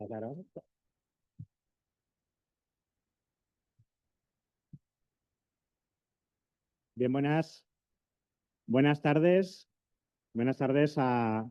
Claro. Bien, buenas tardes. Buenas tardes a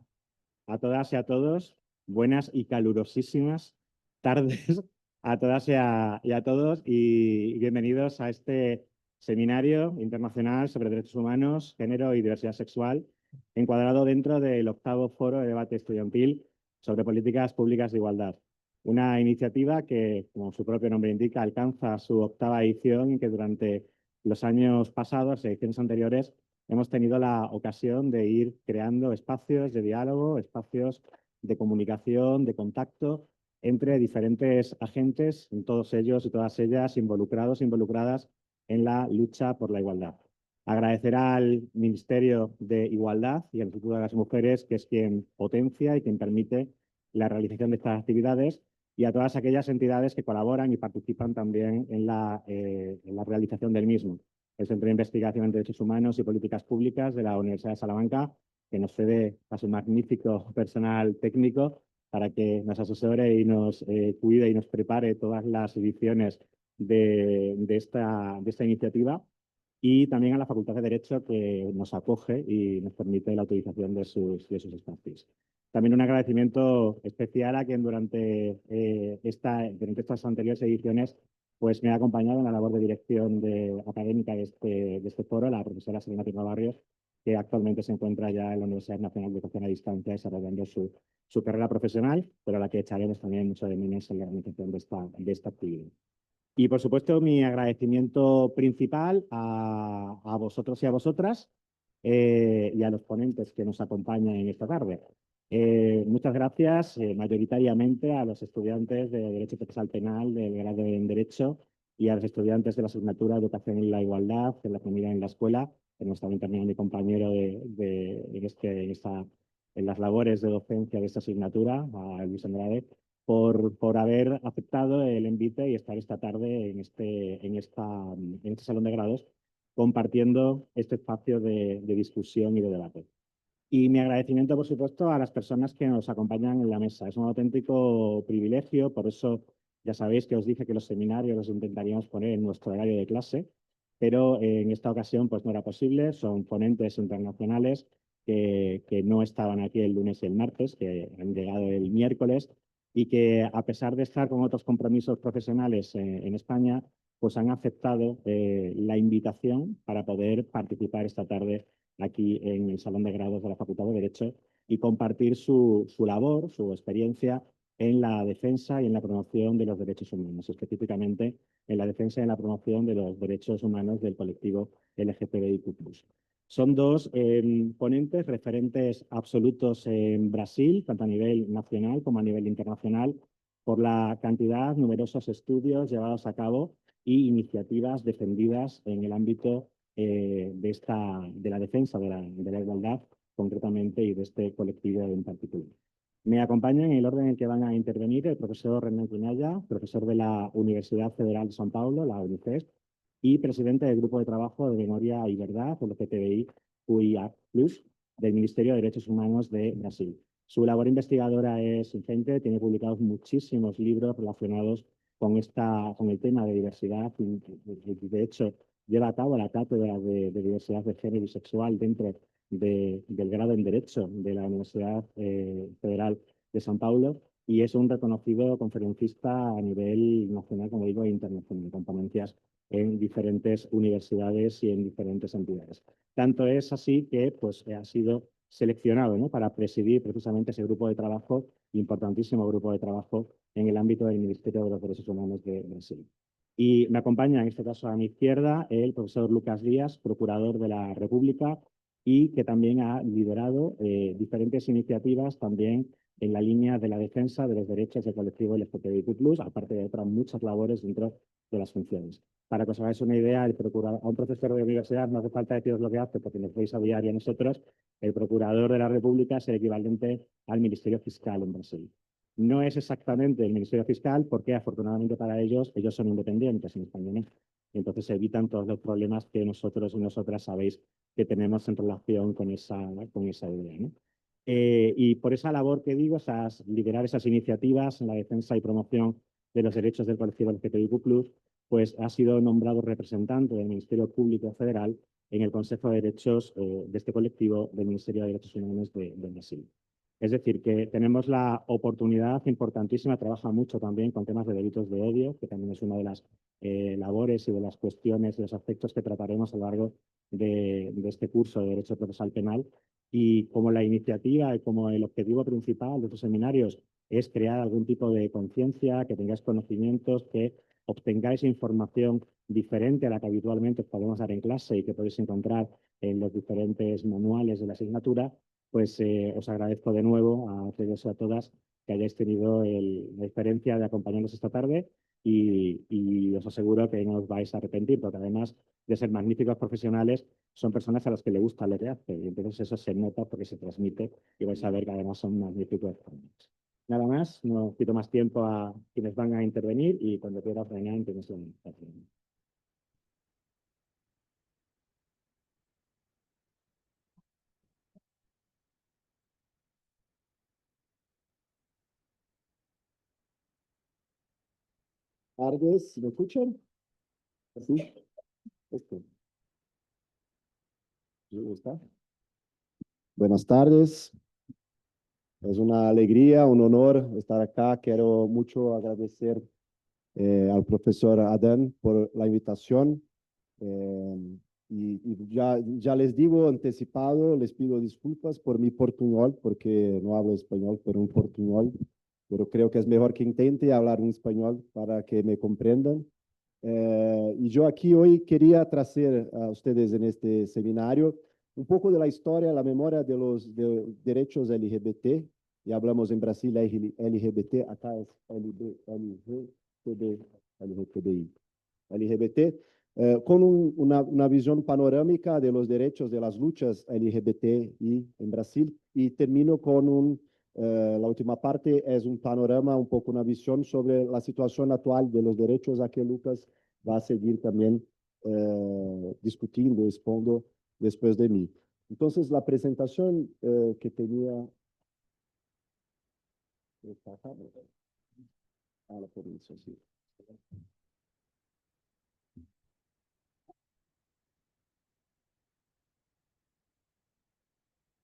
todas y a todos. Buenas y calurosísimas tardes a todas y a todos. Y bienvenidos a este seminario internacional sobre derechos humanos, género y diversidad sexual, encuadrado dentro del octavo foro de debate estudiantil sobre políticas públicas de igualdad. Una iniciativa que, como su propio nombre indica, alcanza su octava edición y que durante los años pasados, ediciones anteriores, hemos tenido la ocasión de ir creando espacios de diálogo, espacios de comunicación, de contacto entre diferentes agentes, todos ellos y todas ellas involucrados e involucradas en la lucha por la igualdad. Agradecer al Ministerio de Igualdad y al Instituto de las Mujeres, que es quien potencia y quien permite la realización de estas actividades, y a todas aquellas entidades que colaboran y participan también en la realización del mismo. El Centro de Investigación en Derechos Humanos y Políticas Públicas de la Universidad de Salamanca, que nos cede a su magnífico personal técnico para que nos asesore y nos cuide y nos prepare todas las ediciones de esta iniciativa, y también a la Facultad de Derecho, que nos acoge y nos permite la utilización de sus espacios. También un agradecimiento especial a quien durante estas anteriores ediciones pues me ha acompañado en la labor de dirección académica de este foro, la profesora Selena Pirno Barrios, que actualmente se encuentra ya en la Universidad Nacional de Educación a Distancia desarrollando su carrera profesional, pero a la que echaremos también mucho de menos en la organización de esta actividad. Y, por supuesto, mi agradecimiento principal a vosotros y a vosotras y a los ponentes que nos acompañan en esta tarde. Muchas gracias mayoritariamente a los estudiantes de Derecho Procesal Penal del grado en Derecho y a los estudiantes de la asignatura de Educación y la Igualdad en la Familia y en la Escuela. Tenemos también a mi compañero en las labores de docencia de esta asignatura, a Luis Andrade, por haber aceptado el invite y estar esta tarde en este salón de grados compartiendo este espacio de discusión y de debate. Y mi agradecimiento, por supuesto, a las personas que nos acompañan en la mesa. Es un auténtico privilegio, por eso ya sabéis que os dije que los seminarios los intentaríamos poner en nuestro horario de clase, pero en esta ocasión pues no era posible. Son ponentes internacionales que no estaban aquí el lunes y el martes, que han llegado el miércoles, y que, a pesar de estar con otros compromisos profesionales en España, pues han aceptado la invitación para poder participar esta tarde aquí en el Salón de Grados de la Facultad de Derecho y compartir su labor, su experiencia en la defensa y en la promoción de los derechos humanos, específicamente en la defensa y en la promoción de los derechos humanos del colectivo LGTBIQ+. Son dos ponentes referentes absolutos en Brasil, tanto a nivel nacional como a nivel internacional, por la cantidad, numerosos estudios llevados a cabo y iniciativas defendidas en el ámbito de la defensa de la igualdad, concretamente, y de este colectivo en particular. Me acompaña en el orden en el que van a intervenir el profesor Renan Cunalla, profesor de la Universidad Federal de São Paulo, la UNICEF, y presidente del Grupo de Trabajo de Memoria y Verdad, LGTBI QIA+, del Ministerio de Derechos Humanos de Brasil. Su labor investigadora es ingente, tiene publicados muchísimos libros relacionados con el tema de diversidad y, de hecho, lleva a cabo la cátedra de diversidad de género y sexual dentro del grado en Derecho de la Universidad Federal de São Paulo, y es un reconocido conferencista a nivel nacional, como digo, e internacional, con ponencias en diferentes universidades y en diferentes entidades. Tanto es así que pues, ha sido seleccionado, ¿no?, para presidir precisamente ese grupo de trabajo, importantísimo grupo de trabajo en el ámbito del Ministerio de los Derechos Humanos de Brasil. Y me acompaña, en este caso a mi izquierda, el profesor Lucas Díaz, procurador de la República, y que también ha liderado diferentes iniciativas también en la línea de la defensa de los derechos del colectivo LGTBIQ+, aparte de otras muchas labores dentro de las funciones. Para que os hagáis una idea, a un profesor de universidad no hace falta deciros lo que hace, porque nos veis a diario nosotros. El procurador de la República es el equivalente al Ministerio Fiscal en Brasil. No es exactamente el Ministerio Fiscal, porque afortunadamente para ellos son independientes en España, ¿no? Y entonces evitan todos los problemas que nosotros y nosotras sabéis que tenemos en relación con esa idea, ¿no? Y por esa labor que digo, liderar esas iniciativas en la defensa y promoción de los derechos del colectivo LGTBIQ+, pues ha sido nombrado representante del Ministerio Público Federal en el Consejo de Derechos de este colectivo del Ministerio de Derechos Humanos de Brasil. Es decir, que tenemos la oportunidad importantísima, trabaja mucho también con temas de delitos de odio, que también es una de las labores y de las cuestiones, de los aspectos que trataremos a lo largo de este curso de Derecho Procesal Penal. Y como la iniciativa y como el objetivo principal de estos seminarios es crear algún tipo de conciencia, que tengáis conocimientos, que obtengáis información diferente a la que habitualmente os podemos dar en clase y que podéis encontrar en los diferentes manuales de la asignatura, pues os agradezco de nuevo a todos y a todas que hayáis tenido la diferencia de acompañarnos esta tarde y os aseguro que no os vais a arrepentir, porque además de ser magníficos profesionales, son personas a las que le gusta lo que hace y entonces eso se nota porque se transmite y vais a ver que además son magníficos profesionales. Nada más, no quito más tiempo a quienes van a intervenir y cuando quieras vengan, tienes la invitación. Tardes, ¿me escuchan? ¿Sí? Esto. ¿Me gusta? Buenas tardes. Es una alegría, un honor estar acá. Quiero mucho agradecer al profesor Adán por la invitación. Eh, ya les digo anticipado, les pido disculpas por mi portuñol, porque no hablo español, pero un portuñol. Pero creo que es mejor que intente hablar en español para que me comprendan. Y yo aquí hoy quería traer a ustedes en este seminario un poco de la historia, la memoria de los derechos LGBT. Y hablamos en Brasil LGBT, acá es LGTBI. LGBT, con una visión panorámica de los derechos de las luchas LGBTI en Brasil. Y termino con la última parte, es un panorama, un poco una visión sobre la situación actual de los derechos a que Lucas va a seguir también discutiendo, expondo después de mí. Entonces, la presentación que tenía... Ah, la provincia, sí.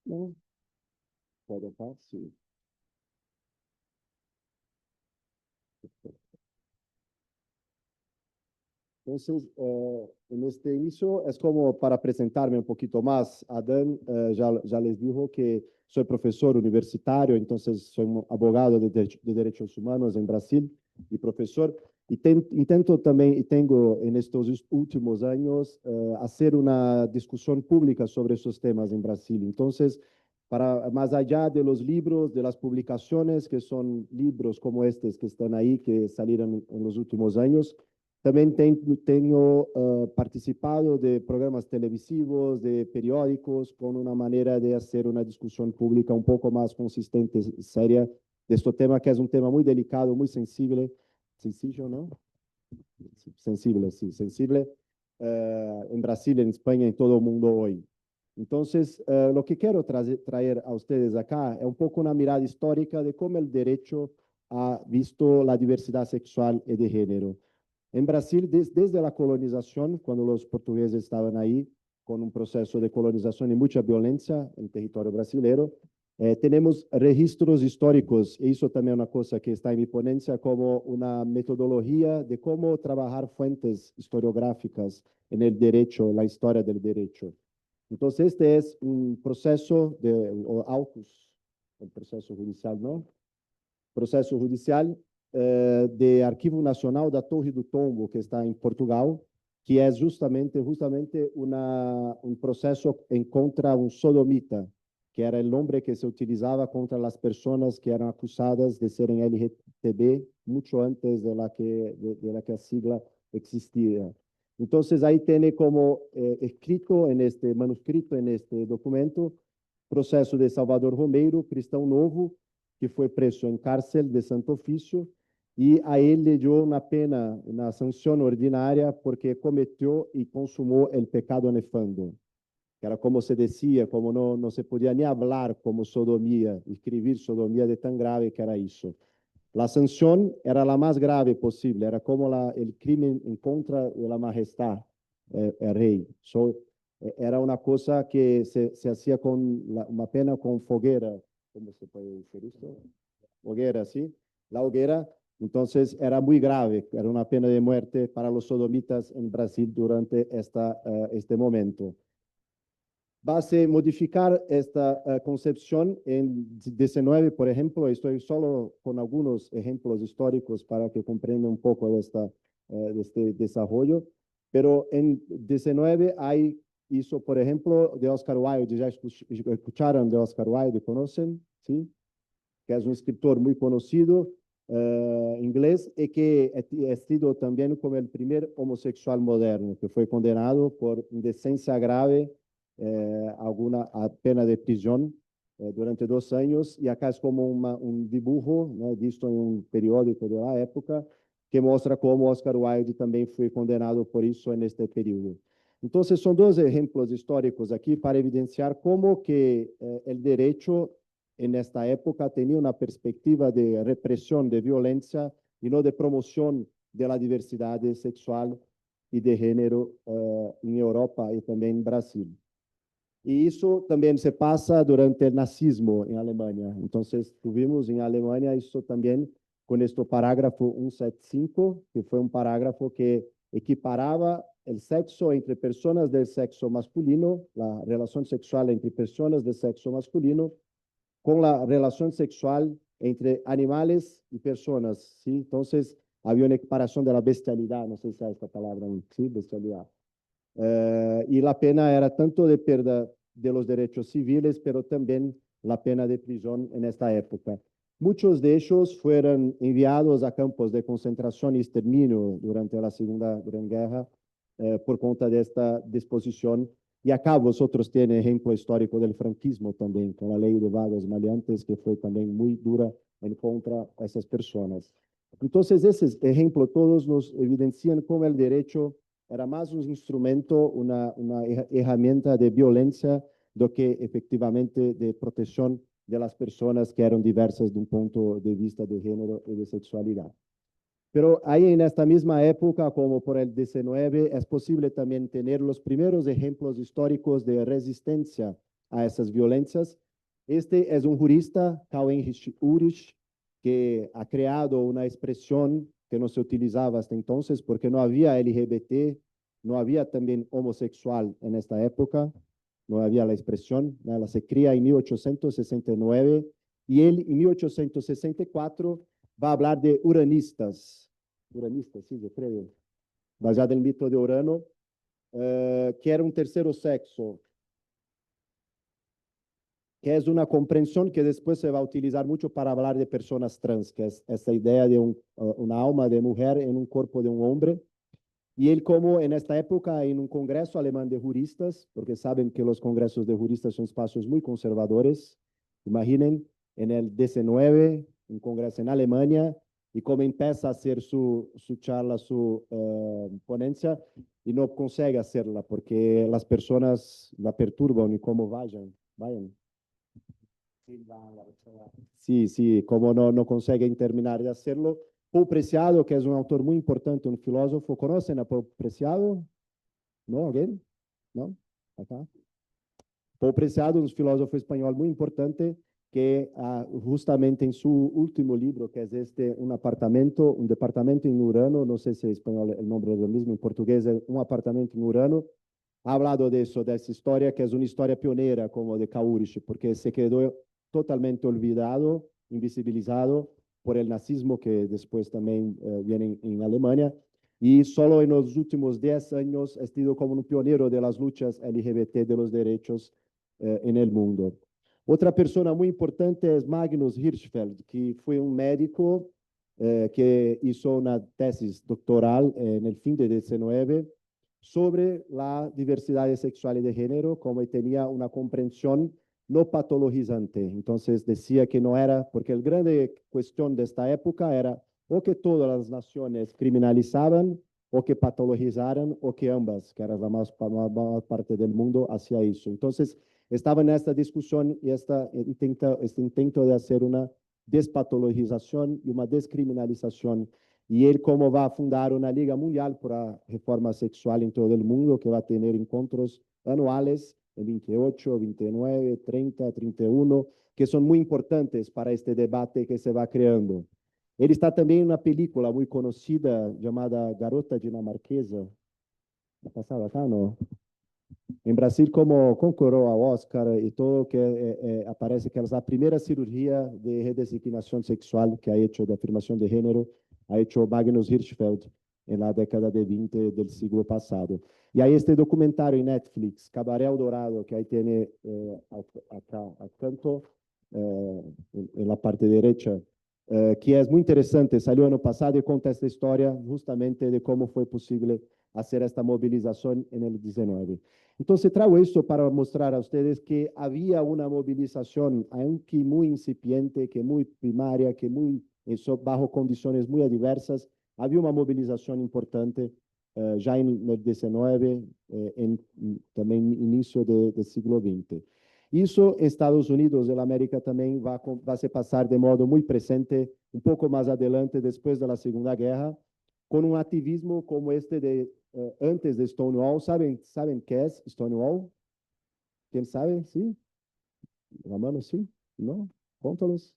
No, puedo pasar, sí. Entonces, en este inicio es como para presentarme un poquito más. Adán ya les dijo que soy profesor universitario, entonces soy un abogado de derechos humanos en Brasil y profesor. Y intento también, y tengo en estos últimos años, hacer una discusión pública sobre esos temas en Brasil. Entonces, para más allá de los libros, de las publicaciones, que son libros como estos que están ahí, que salieron en los últimos años, también tengo participado de programas televisivos, de periódicos, con una manera de hacer una discusión pública un poco más consistente, seria, de este tema que es un tema muy delicado, muy sensible. Sencillo, ¿no? Sensible, sí, sensible en Brasil, en España, en todo el mundo hoy. Entonces, lo que quiero traer a ustedes acá es un poco una mirada histórica de cómo el derecho ha visto la diversidad sexual y de género. En Brasil, desde la colonización, cuando los portugueses estaban ahí con un proceso de colonización y mucha violencia en el territorio brasileño, tenemos registros históricos, y eso también es una cosa que está en mi ponencia, como una metodología de cómo trabajar fuentes historiográficas en el derecho, la historia del derecho. Entonces, este es un proceso o autos, el proceso judicial, ¿no? Processo judicial de Arquivo Nacional da Torre do Tombo, que está em Portugal, que é justamente um processo em contra um sodomita, que era o nome que se utilizava contra as pessoas que eram acusadas de serem LGTB muito antes de la que a sigla existia. Então, aí tem como escrito en este manuscrito, en este documento, processo de Salvador Romeiro, cristão novo, que foi preso em cárcel de Santo Ofício, e a ele deu uma pena, uma sanção ordinária, porque cometeu e consumou o pecado nefando. que era como se decía, como no se podía ni hablar como sodomía, escribir sodomía de tan grave que era eso. La sanción era la más grave posible, era como el crimen en contra de la majestad, el rey. Era una cosa que se hacía con una pena con foguera. ¿Cómo se puede decir esto? Hoguera, ¿sí? La hoguera. Entonces era muy grave, era una pena de muerte para los sodomitas en Brasil durante este momento. Va a modificar esta concepción en 19, por ejemplo, estoy solo con algunos ejemplos históricos para que comprendan un poco de este desarrollo, pero en 19 hay, hizo, por ejemplo, de Oscar Wilde, ya escucharon de Oscar Wilde, ¿conocen? ¿Sí? Que es un escritor muy conocido, inglés, y que ha sido también como el primer homosexual moderno, que fue condenado por indecencia grave, a pena de prisión durante 2 años, y acá es como un dibujo, ¿no?, visto en un periódico de la época, que muestra cómo Oscar Wilde también fue condenado por eso en este periodo. Entonces, son 2 ejemplos históricos aquí para evidenciar cómo que el derecho en esta época tenía una perspectiva de represión, de violencia y no de promoción de la diversidad sexual y de género en Europa y también en Brasil. Y eso también se pasa durante el nazismo en Alemania. Entonces, tuvimos en Alemania eso también con este parágrafo 175, que fue un parágrafo que equiparaba el sexo entre personas del sexo masculino, la relación sexual entre personas del sexo masculino, con la relación sexual entre animales y personas, ¿sí? Entonces, había una equiparación de la bestialidad, no sé si hay esta palabra, ¿sí? Bestialidad. Y la pena era tanto de pérdida de los derechos civiles, pero también la pena de prisión en esta época. Muchos de ellos fueron enviados a campos de concentración y exterminio durante la Segunda Gran Guerra por cuenta de esta disposición. Y acá vosotros tienen ejemplo histórico del franquismo también, con la ley de vagos maleantes, que fue también muy dura en contra de esas personas. Entonces, esos ejemplos todos nos evidencian cómo el derecho era más un instrumento, una herramienta de violencia do que efectivamente de protección de las personas que eran diversas de un punto de vista de género y de sexualidad. Pero ahí en esta misma época, como por el 19, es posible también tener los primeros ejemplos históricos de resistencia a esas violencias. Este es un jurista, Karl-Heinrich Ulrich, que ha creado una expresión que no se utilizaba hasta entonces porque no había LGBT, no había también homosexual en esta época, no había la expresión, ¿no? La se crea en 1869 y él en 1864 va a hablar de uranistas, sí, yo creo, baseado en el mito de Urano, que era un tercero sexo, que es una comprensión que después se va a utilizar mucho para hablar de personas trans, que es esta idea de una alma de mujer en un cuerpo de un hombre. Y él, como en esta época, en un congreso alemán de juristas, porque saben que los congresos de juristas son espacios muy conservadores, imaginen, en el 19, un congreso en Alemania, y cómo empieza a hacer su charla, su ponencia, y no consigue hacerla porque las personas la perturban y cómo vayan. Sí, sí, como no consiguen terminar de hacerlo. Paul Preciado, que es un autor muy importante, un filósofo, ¿conocen a Paul Preciado? ¿No? ¿Alguien? ¿No? Acá. Paul Preciado, un filósofo español muy importante que justamente en su último libro, que es un departamento en Urano, no sé si en español el nombre es lo mismo, en portugués es un apartamento en Urano, ha hablado de eso, de esa historia, que es una historia pionera como de Kaurish, porque se quedó totalmente olvidado, invisibilizado por el nazismo que después también viene en Alemania. Y solo en los últimos 10 años ha sido como un pionero de las luchas LGBT de los derechos en el mundo. Otra persona muy importante es Magnus Hirschfeld, que fue un médico que hizo una tesis doctoral en el fin de 19 sobre la diversidad sexual y de género, como tenía una comprensión no patologizante. Entonces decía que no era, porque la grande cuestión de esta época era o que todas las naciones criminalizaban o que patologizaran, o que ambas, que era la más parte del mundo, hacía eso. Entonces, estaba en esta discusión y este intento de hacer una despatologización y una descriminalización. Y él cómo va a fundar una Liga Mundial para Reforma Sexual en todo el mundo, que va a tener encuentros anuales el 28, 29, 30, 31, que son muy importantes para este debate que se va creando. Ele está também em uma película muito conhecida chamada Garota Dinamarquesa. Passava acá, não? Em Brasil, como concorreu ao Oscar e todo, que aparece que é a primeira cirurgia de redesignação sexual que ha hecho, de afirmação de gênero, ha hecho Magnus Hirschfeld na década de 20 do século passado. E aí este documentário em Netflix, Cabaré Dourado, que aí tem acá a canto, na parte direita, que é muito interessante, saiu ano passado e conta esta história justamente de como foi possível fazer esta movilização no 19. Então, trago isso para mostrar a vocês que havia uma movilização, aunque muito incipiente, que muito primária, que muito bajo condições muito adversas, havia uma movilização importante já no 19, também início do século 20. Isso, Estados Unidos e a América também vai se passar de modo muito presente, um pouco mais adelante, depois da Segunda Guerra, com um ativismo como este de antes de Stonewall. ¿Saben qué es Stonewall? ¿Quién sabe? ¿Sí? La mano, sí? ¿No? Cuéntanos.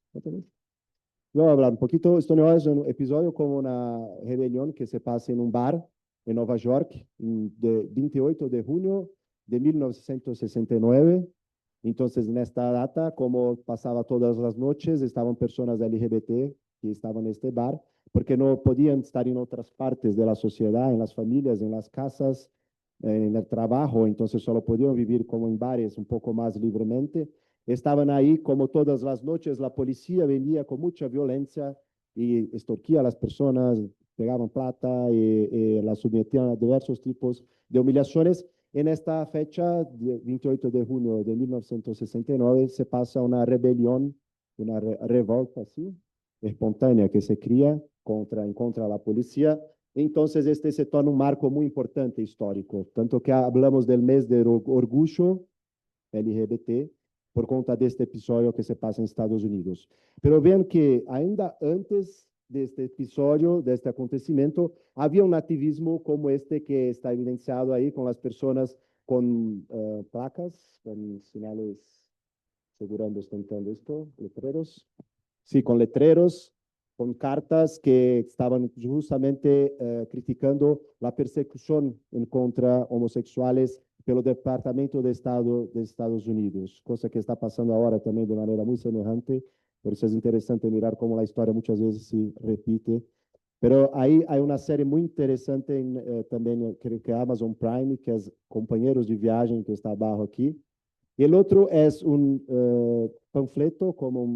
Voy a hablar un poquito. Stonewall es un episodio como una rebelión que se pasa en un bar en Nueva York, de 28 de junio de 1969. Entonces, en esta data, como pasaba todas las noches, estaban personas LGBT que estaban en este bar, porque no podían estar en otras partes de la sociedad, en las familias, en las casas, en el trabajo, entonces solo podían vivir como en bares un poco más libremente. Estaban ahí como todas las noches, la policía venía con mucha violencia y extorquía a las personas, pegaban plata y las sometían a diversos tipos de humillaciones. En esta fecha, 28 de junio de 1969, se pasa una rebelión, una revolta así, espontánea que se cría en contra de la policía. Entonces, este se torna un marco muy importante histórico, tanto que hablamos del mes del orgullo LGBT por conta deste episódio que se passa em Estados Unidos. Pero vean que ainda antes deste episódio, deste acontecimento, havia um ativismo como este que está evidenciado aí com as pessoas com placas, com sinais segurando, ostentando esto, letreros. Sí, con letreros, con cartas que estaban justamente criticando la persecución en contra homosexuales pelo Departamento de Estado de Estados Unidos, cosa que está pasando ahora también de manera muy semejante. Por eso es interesante mirar cómo la historia muchas veces se repite. Pero ahí hay una serie muy interesante también, creo que Amazon Prime, que es Compañeros de Viaje, que está abajo aquí. Y el otro es un panfleto como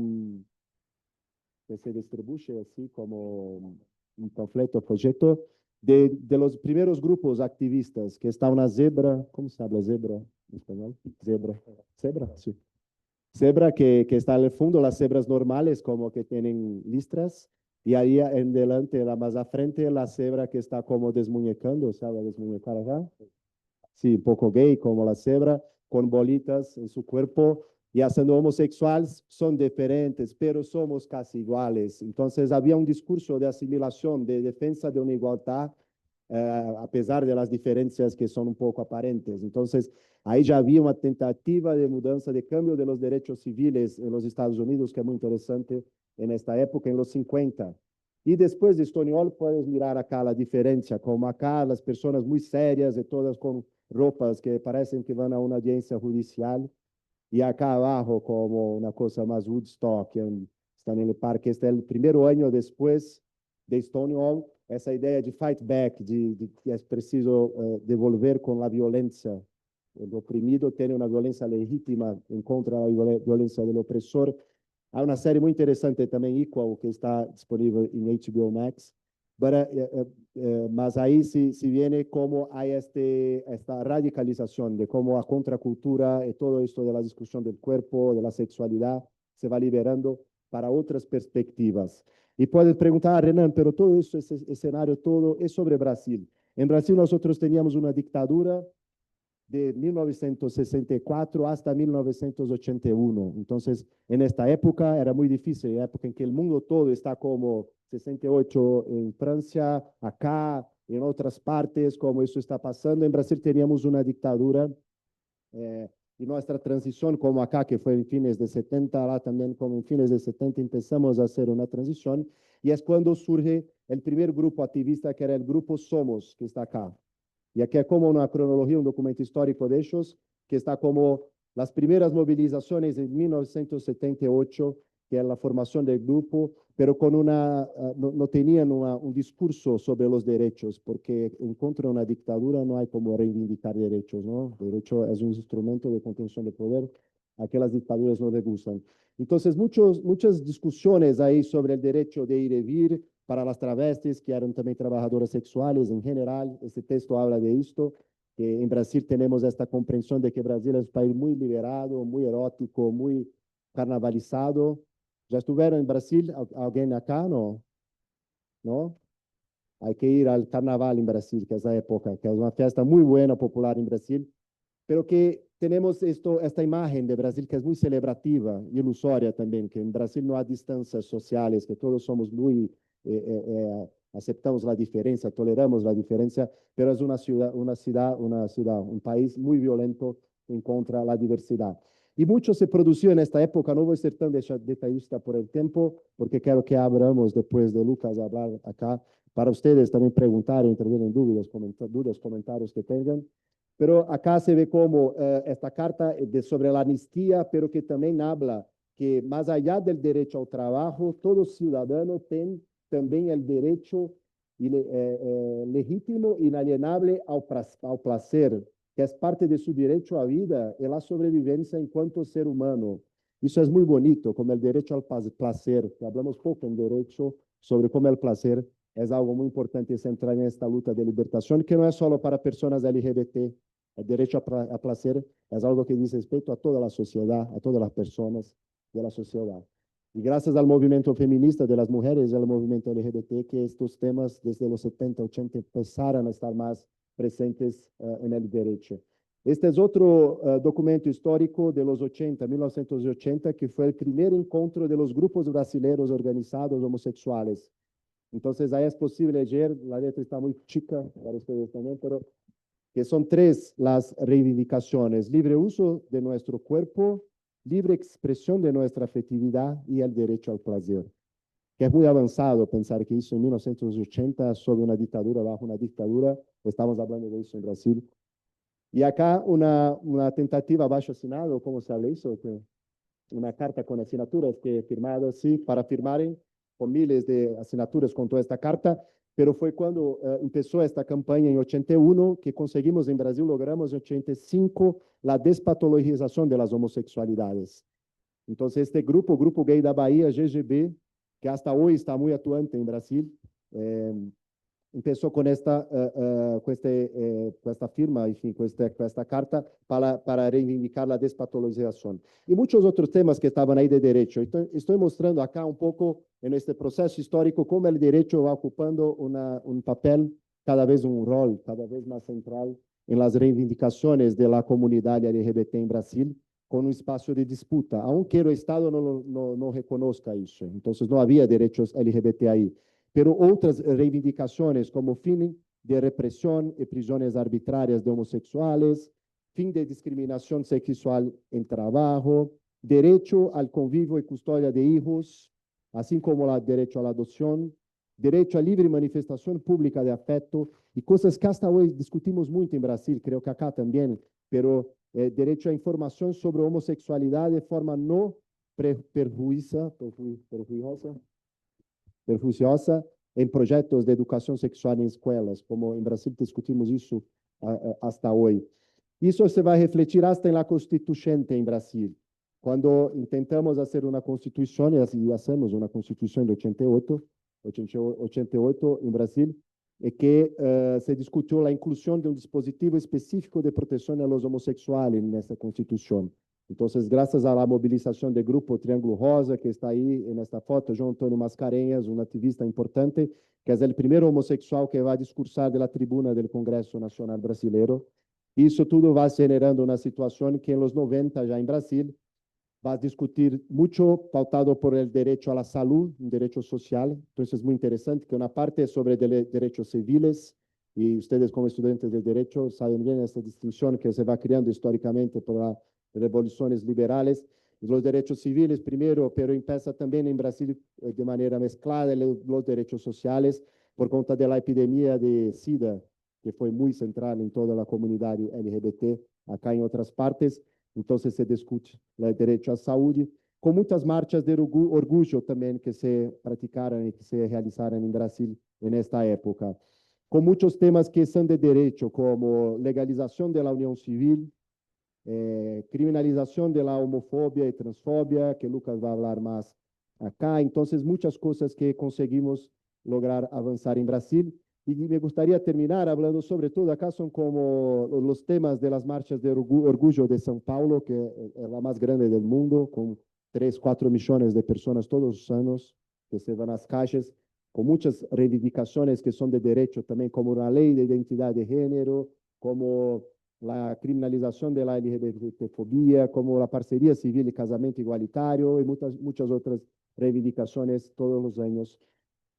que se distribuye así como un panfleto, folleto, de los primeros grupos activistas, que está una zebra, ¿cómo se habla zebra en español? Zebra, sí. Zebra que está al fondo, las cebras normales como que tienen listras, y ahí en delante, la más a frente, la cebra que está como desmuñecando, ¿sabe? Desmuñecar acá. Sí, un poco gay como la cebra, con bolitas en su cuerpo, y haciendo homosexuales son diferentes, pero somos casi iguales. Entonces había un discurso de asimilación, de defensa de una igualdad, a pesar de las diferencias que son un poco aparentes. Entonces ahí ya había una tentativa de mudanza, de cambio de los derechos civiles en los Estados Unidos, que es muy interesante en esta época, en los 50. Y después de Stonewall puedes mirar acá la diferencia, como acá las personas muy serias, de todas con ropas que parecen que van a una audiencia judicial, y acá abajo como una cosa más Woodstock, que están en el parque. Este es el primer año después de Stonewall, esa idea de fight back, de que es preciso devolver con la violencia. El oprimido tiene una violencia legítima en contra de la violencia del opresor. Hay una serie muy interesante también, Equal, que está disponible en HBO Max. Mas ahí sí viene cómo hay esta radicalización de cómo la contracultura y todo esto de la discusión del cuerpo, de la sexualidad, se va liberando para otras perspectivas. Y puedes preguntar, Renan, pero todo eso, ese escenario, todo es sobre Brasil. En Brasil nosotros teníamos una dictadura de 1964 hasta 1981. Entonces, en esta época era muy difícil, época en que el mundo todo está como 68 en Francia, acá, en otras partes, como eso está pasando. En Brasil teníamos una dictadura y nuestra transición, como acá, que fue en fines de 70, lá también como en fines de 70 empezamos a hacer una transición, y es cuando surge el primer grupo activista, que era el grupo Somos, que está acá. Y aquí es como una cronología, un documento histórico de ellos, que está como las primeras movilizaciones en 1978, que es la formación del grupo, pero con no tenían un discurso sobre los derechos, porque en contra de una dictadura no hay como reivindicar derechos, ¿no? El derecho es un instrumento de contención de poder, a que las dictaduras no les gustan. Entonces, muchas discusiones ahí sobre el derecho de ir y venir para las travestis, que eran también trabajadoras sexuales en general. Este texto habla de esto, que en Brasil tenemos esta comprensión de que Brasil es un país muy liberado, muy erótico, muy carnavalizado. ¿Ya estuvieron en Brasil? ¿Alguien acá? No, ¿no? Hay que ir al carnaval en Brasil, que es la época, que es una fiesta muy buena, popular en Brasil, pero que tenemos esta imagen de Brasil que es muy celebrativa, ilusoria también, que en Brasil no hay distancias sociales, que todos somos muy, aceptamos la diferencia, toleramos la diferencia, pero es un país muy violento en contra de la diversidad. Y mucho se produció en esta época, no voy a ser tan detallista por el tiempo, porque quiero que abramos después de Lucas a hablar acá, para ustedes también preguntar, intervenir en dudas, comentarios que tengan. Pero acá se ve como esta carta sobre la amnistía, pero que también habla que más allá del derecho al trabajo, todo ciudadano tiene también el derecho legítimo, inalienable al placer, que es parte de su derecho a vida y la sobrevivencia en cuanto ser humano. Eso es muy bonito, como el derecho al placer. Hablamos poco en derecho sobre cómo el placer es algo muy importante central en esta lucha de libertación, que no es solo para personas LGBT. El derecho a placer es algo que dice respeto a toda la sociedad, a todas las personas de la sociedad. Y gracias al movimiento feminista de las mujeres y al movimiento LGBT, que estos temas desde los 70, 80 empezaron a estar más presentes en el derecho. Este es otro documento histórico de los 80, 1980, que fue el primer encuentro de los grupos brasileños organizados homosexuales. Entonces, ahí es posible leer, la letra está muy chica para ustedes también, pero que son tres las reivindicaciones: libre uso de nuestro cuerpo, libre expresión de nuestra afectividad y el derecho al placer. Que es muy avanzado pensar que eso en 1980, sobre una dictadura, bajo una dictadura, estamos hablando de eso en Brasil. Y acá una tentativa bajo asinado, ¿cómo se habla eso? Una carta con asignaturas que firmado, sí, para firmar con miles de asignaturas con toda esta carta, pero fue cuando empezó esta campaña en 81 que conseguimos en Brasil, logramos en 85 la despatologización de las homosexualidades. Entonces este Grupo Gay da Bahía, GGB, que hasta hoy está muy actuante en Brasil, empezó con esta firma, enfim, con esta carta para reivindicar la despatologización. Y muchos otros temas que estaban ahí de derecho. Estoy mostrando acá un poco en este proceso histórico cómo el derecho va ocupando un papel, cada vez un rol, cada vez más central en las reivindicaciones de la comunidad LGBT en Brasil, con un espacio de disputa, aunque el Estado no reconozca eso. Entonces no había derechos LGBT ahí. Pero otras reivindicaciones como fin de represión y prisiones arbitrarias de homosexuales, fin de discriminación sexual en trabajo, derecho al convivio y custodia de hijos, así como el derecho a la adopción, derecho a libre manifestación pública de afecto y cosas que hasta hoy discutimos mucho en Brasil, creo que acá también, pero derecho a información sobre homosexualidad de forma no perjuiciosa en proyectos de educación sexual en escuelas, como en Brasil discutimos eso hasta hoy. Eso se va a refletir hasta en la constituyente en Brasil. Cuando intentamos hacer una constitución, y así hacemos una constitución de 88 en Brasil, que se discutió la inclusión de un dispositivo específico de protección a los homosexuales en esta constitución. Entonces, gracias a la movilización del grupo Triángulo Rosa, que está ahí en esta foto, João Antônio Mascarenhas, un activista importante, que es el primer homosexual que va a discursar de la tribuna del Congreso Nacional Brasileiro. Isso tudo vai generando uma situação que, em los 90, já em Brasil, vai discutir muito pautado por el derecho a la salud, un derecho social. Entonces, es muy interesante que una parte es sobre derechos civiles, y ustedes como estudiantes de derecho saben bien esta distinción que se va creando históricamente por las revoluciones liberales. Los derechos civiles primero, pero empieza también en Brasil de manera mezclada los derechos sociales por cuenta de la epidemia de SIDA, que fue muy central en toda la comunidad LGBT, acá en otras partes. Entonces se discute el derecho a salud, con muchas marchas de orgullo también que se practicaron y que se realizaron en Brasil en esta época, con muchos temas que son de derecho, como legalización de la unión civil, criminalización de la homofobia y transfobia, que Lucas va a hablar más acá. Entonces, muchas cosas que conseguimos lograr avanzar en Brasil. Y me gustaría terminar hablando sobre todo, acá son como los temas de las marchas de orgullo de São Paulo, que es la más grande del mundo, con 3, 4 millones de personas todos los años que se van a las calles, con muchas reivindicaciones que son de derecho también, como una ley de identidad de género, como la criminalización de la LGBTfobia, como la parcería civil y casamiento igualitario, y muchas otras reivindicaciones todos los años.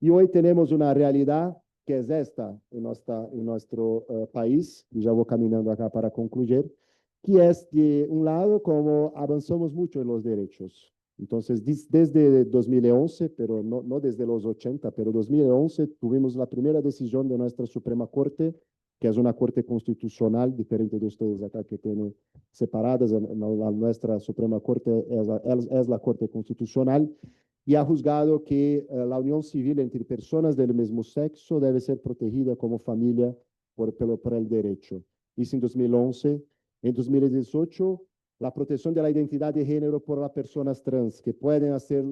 Y hoy tenemos una realidad que es esta en nuestro país, y ya voy caminando acá para concluir, que es de un lado como avanzamos mucho en los derechos. Entonces, desde 2011, pero no desde los 80, pero 2011 tuvimos la primera decisión de nuestra Suprema Corte, que es una corte constitucional, diferente de ustedes acá que tienen separadas. Nuestra Suprema Corte es la Corte Constitucional, y ha juzgado que la unión civil entre personas del mismo sexo debe ser protegida como familia por el derecho. Hizo en 2011. En 2018, la protección de la identidad de género por las personas trans, que pueden hacer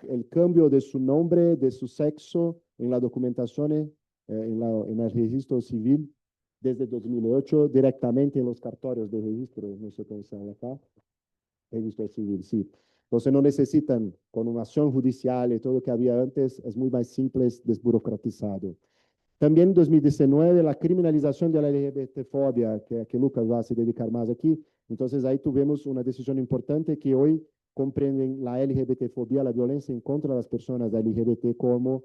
el cambio de su nombre, de su sexo en la documentación, en el registro civil, desde 2008, directamente en los cartorios de registro, no sé cómo se llama acá, registro civil, sí. Entonces no necesitan con una acción judicial y todo lo que había antes, es muy más simple, desburocratizado. También en 2019, la criminalización de la LGBTfobia, que Lucas va a se dedicar más aquí. Entonces ahí tuvimos una decisión importante que hoy comprenden la LGBTfobia, la violencia en contra de las personas LGBT como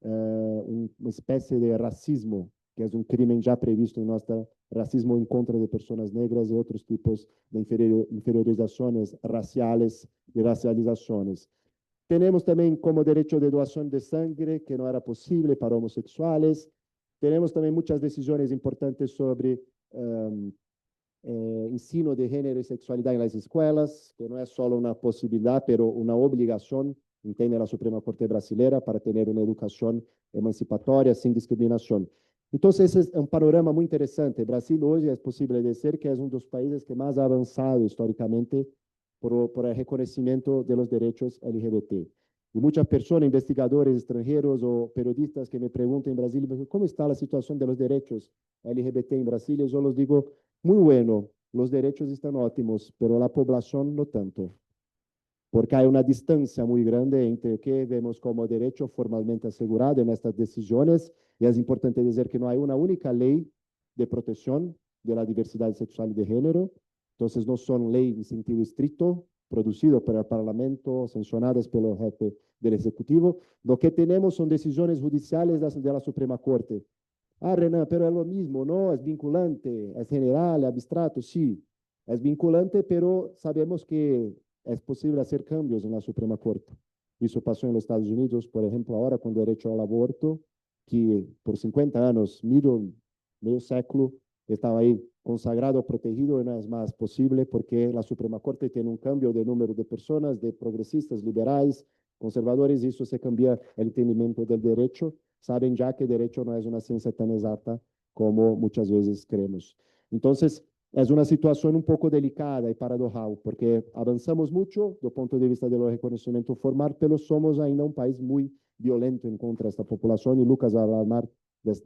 una especie de racismo, que es un crimen ya previsto en nuestro racismo en contra de personas negras y otros tipos de inferiorizaciones raciales y racializaciones. Tenemos también como derecho de donación de sangre, que no era posible para homosexuales. Tenemos también muchas decisiones importantes sobre ensino de género y sexualidad en las escuelas, que no es solo una posibilidad, pero una obligación, entiende la Suprema Corte Brasileira, para tener una educación emancipatoria sin discriminación. Entonces, es un panorama muy interesante. Brasil hoy es posible decir que es uno de los países que más ha avanzado históricamente por el reconocimiento de los derechos LGBT. Y muchas personas, investigadores extranjeros o periodistas que me preguntan en Brasil, ¿cómo está la situación de los derechos LGBT en Brasil? Yo les digo, muy bueno, los derechos están ótimos, pero la población no tanto, porque hay una distancia muy grande entre que vemos como derecho formalmente asegurado en estas decisiones, y es importante decir que no hay una única ley de protección de la diversidad sexual y de género. Entonces, no son leyes en sentido estricto, producidas por el Parlamento, sancionadas por el jefe del Ejecutivo. Lo que tenemos son decisiones judiciales de la Suprema Corte. Ah, Renan, pero es lo mismo, ¿no? Es vinculante, es general, es abstracto. Sí, es vinculante, pero sabemos que es posible hacer cambios en la Suprema Corte. Eso pasó en los Estados Unidos, por ejemplo, ahora con el derecho al aborto, que por 50 años, medio século, estaba ahí consagrado, protegido, y no es más posible porque la Suprema Corte tiene un cambio de número de personas, de progresistas, liberales, conservadores, y eso se cambia el entendimiento del derecho. Saben ya que derecho no es una ciencia tan exacta como muchas veces creemos. Entonces, es una situación un poco delicada y paradojal, porque avanzamos mucho desde el punto de vista del reconocimiento formal, pero somos ainda un país muy violento en contra de esta población, y Lucas va a hablar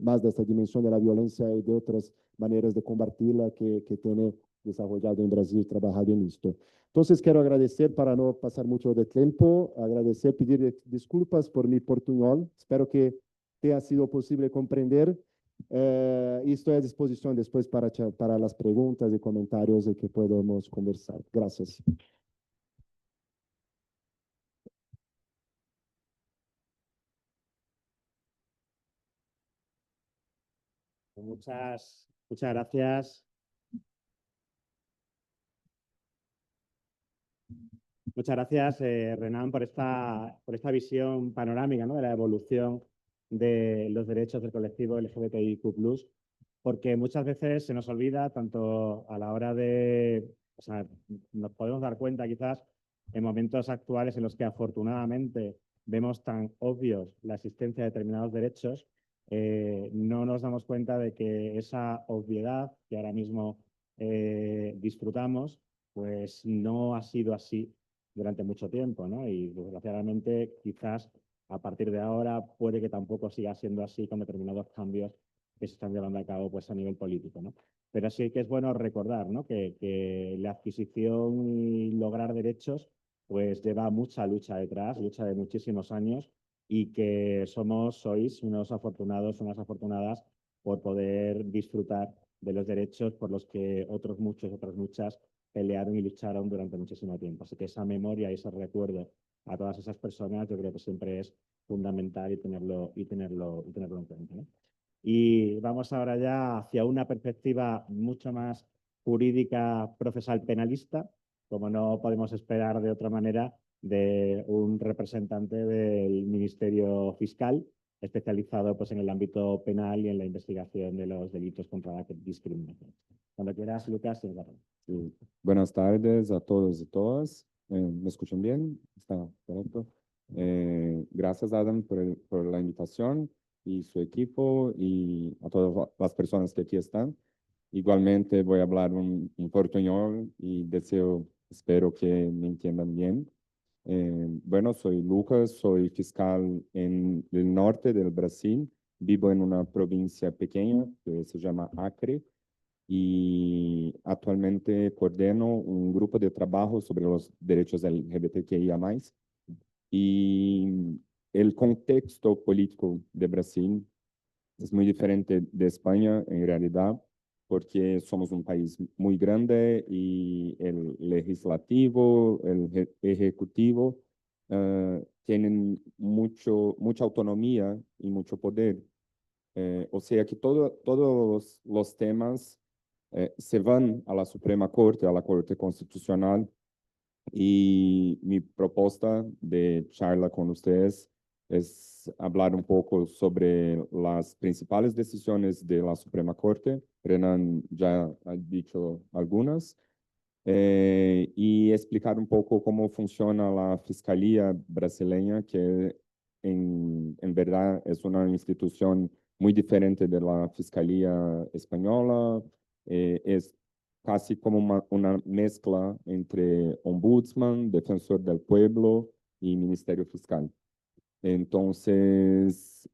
más de esta dimensión de la violencia y de otras maneras de combatirla que tiene desarrollado en Brasil, trabajado en esto. Entonces, quiero agradecer, para no pasar mucho de tiempo, agradecer, pedir disculpas por mi portuñol. Espero que te ha sido posible comprender. Y estoy a disposición después para las preguntas y comentarios de que podamos conversar. Gracias. Muchas gracias. Muchas gracias, Renan, por esta visión panorámica, ¿no?, de la evolución de los derechos del colectivo LGBTIQ+, porque muchas veces se nos olvida, tanto a la hora de, o sea, nos podemos dar cuenta quizás en momentos actuales en los que afortunadamente vemos tan obvios la existencia de determinados derechos, no nos damos cuenta de que esa obviedad que ahora mismo disfrutamos, pues no ha sido así durante mucho tiempo, ¿no? Y desgraciadamente quizás a partir de ahora puede que tampoco siga siendo así con determinados cambios que se están llevando a cabo, pues, a nivel político, ¿no? Pero sí que es bueno recordar, ¿no?, que la adquisición y lograr derechos pues lleva mucha lucha detrás, lucha de muchísimos años, y que sois unos afortunados, unas afortunadas por poder disfrutar de los derechos por los que otros muchos, otras muchas pelearon y lucharon durante muchísimo tiempo. Así que esa memoria y ese recuerdo a todas esas personas yo creo que siempre es fundamental y tenerlo en cuenta, ¿no? Y vamos ahora ya hacia una perspectiva mucho más jurídica, procesal, penalista, como no podemos esperar de otra manera de un representante del Ministerio Fiscal, especializado, pues, en el ámbito penal y en la investigación de los delitos contra la discriminación. Cuando quieras, Lucas, tienes la palabra. Sí. Buenas tardes a todos y todas. ¿Me escuchan bien? ¿Está correcto? Gracias, Adam, por la invitación, y su equipo, y a todas las personas que aquí están. Igualmente voy a hablar un portuñol y espero que me entiendan bien. Bueno, soy Lucas, soy fiscal en el norte del Brasil. Vivo en una provincia pequeña que se llama Acre, y actualmente coordeno un grupo de trabajo sobre los derechos LGBTQIA+. Y el contexto político de Brasil es muy diferente de España en realidad, porque somos un país muy grande y el legislativo, el ejecutivo tienen mucha autonomía y mucho poder. O sea que todos los temas se van a la Suprema Corte, a la Corte Constitucional, y mi propuesta de charla con ustedes es hablar un poco sobre las principales decisiones de la Suprema Corte. Renan ya ha dicho algunas. Y explicar un poco cómo funciona la Fiscalía brasileña, que en verdad es una institución muy diferente de la Fiscalía española. Es casi como una mezcla entre ombudsman, defensor del pueblo y Ministerio Fiscal. Entonces,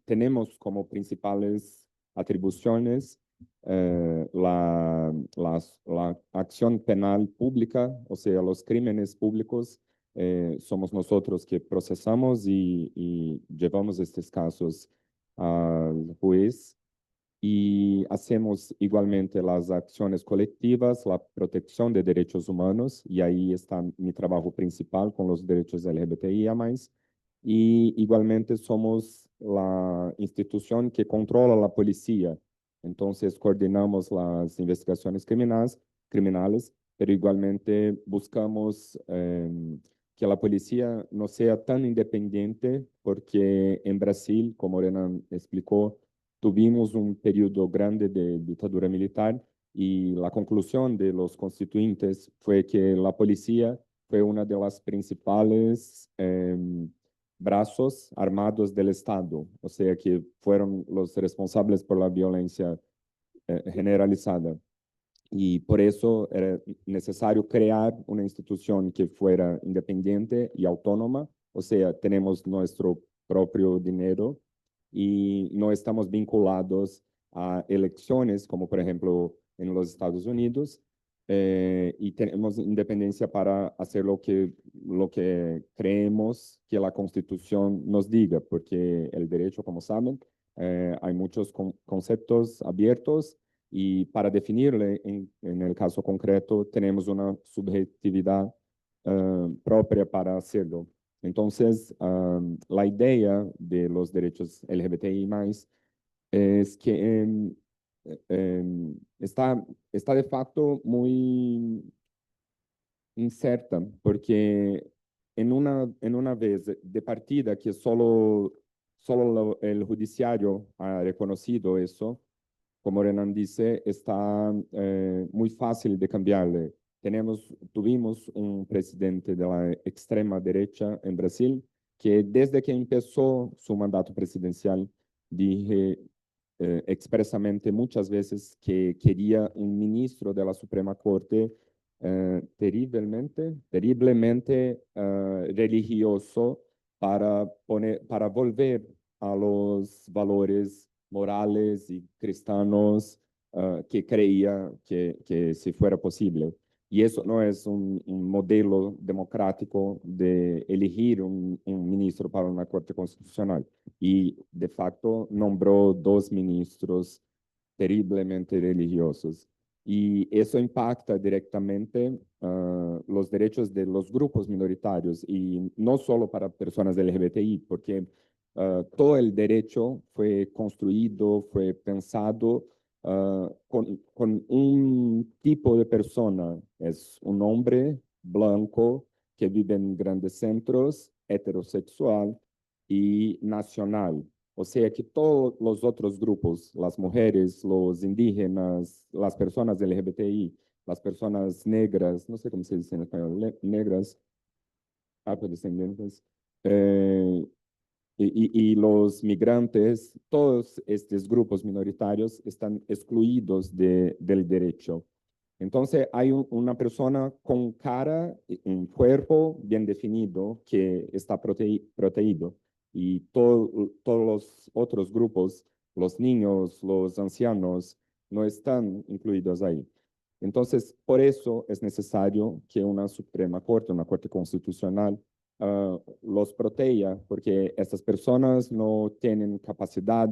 tenemos como principales atribuciones la acción penal pública, o sea, los crímenes públicos. Somos nosotros que procesamos y llevamos estos casos al juez, y hacemos igualmente las acciones colectivas, la protección de derechos humanos, y ahí está mi trabajo principal con los derechos LGBTIA+. Y igualmente somos la institución que controla la policía. Entonces coordinamos las investigaciones criminales, pero igualmente buscamos que la policía no sea tan independiente, porque en Brasil, como Renan explicó, tuvimos un periodo grande de dictadura militar, y la conclusión de los constituyentes fue que la policía fue una de las principales brazos armados del Estado, o sea que fueron los responsables por la violencia generalizada. Y por eso era necesario crear una institución que fuera independiente y autónoma, o sea, tenemos nuestro propio dinero y no estamos vinculados a elecciones, como por ejemplo en los Estados Unidos, y tenemos independencia para hacer lo que creemos que la Constitución nos diga, porque el derecho, como saben, hay muchos conceptos abiertos y para definirle, en el caso concreto, tenemos una subjetividad propia para hacerlo. Entonces, la idea de los derechos LGBTI+, es que está de facto muy incerta, porque en una vez de partida que solo el judiciario ha reconocido eso, como Renan dice, está muy fácil de cambiarle. Tuvimos un presidente de la extrema derecha en Brasil que desde que empezó su mandato presidencial dije expresamente muchas veces que quería un ministro de la Suprema Corte terriblemente religioso para volver a los valores morales y cristianos que creía que si fuera posible. Y eso no es un modelo democrático de elegir un ministro para una Corte Constitucional. Y de facto nombró dos ministros terriblemente religiosos. Y eso impacta directamente los derechos de los grupos minoritarios y no solo para personas LGBTI, porque todo el derecho fue construido, fue pensado con un tipo de persona. Es un hombre blanco que vive en grandes centros, heterosexual y nacional. O sea que todos los otros grupos, las mujeres, los indígenas, las personas LGBTI, las personas negras, no sé cómo se dice en español, negras, afrodescendientes, eh, y los migrantes, todos estos grupos minoritarios están excluidos del derecho. Entonces hay una persona con cara, un cuerpo bien definido que está protegido y todos los otros grupos, los niños, los ancianos, no están incluidos ahí. Entonces, por eso es necesario que una Suprema Corte, una Corte Constitucional, los proteja, porque estas personas no tienen capacidad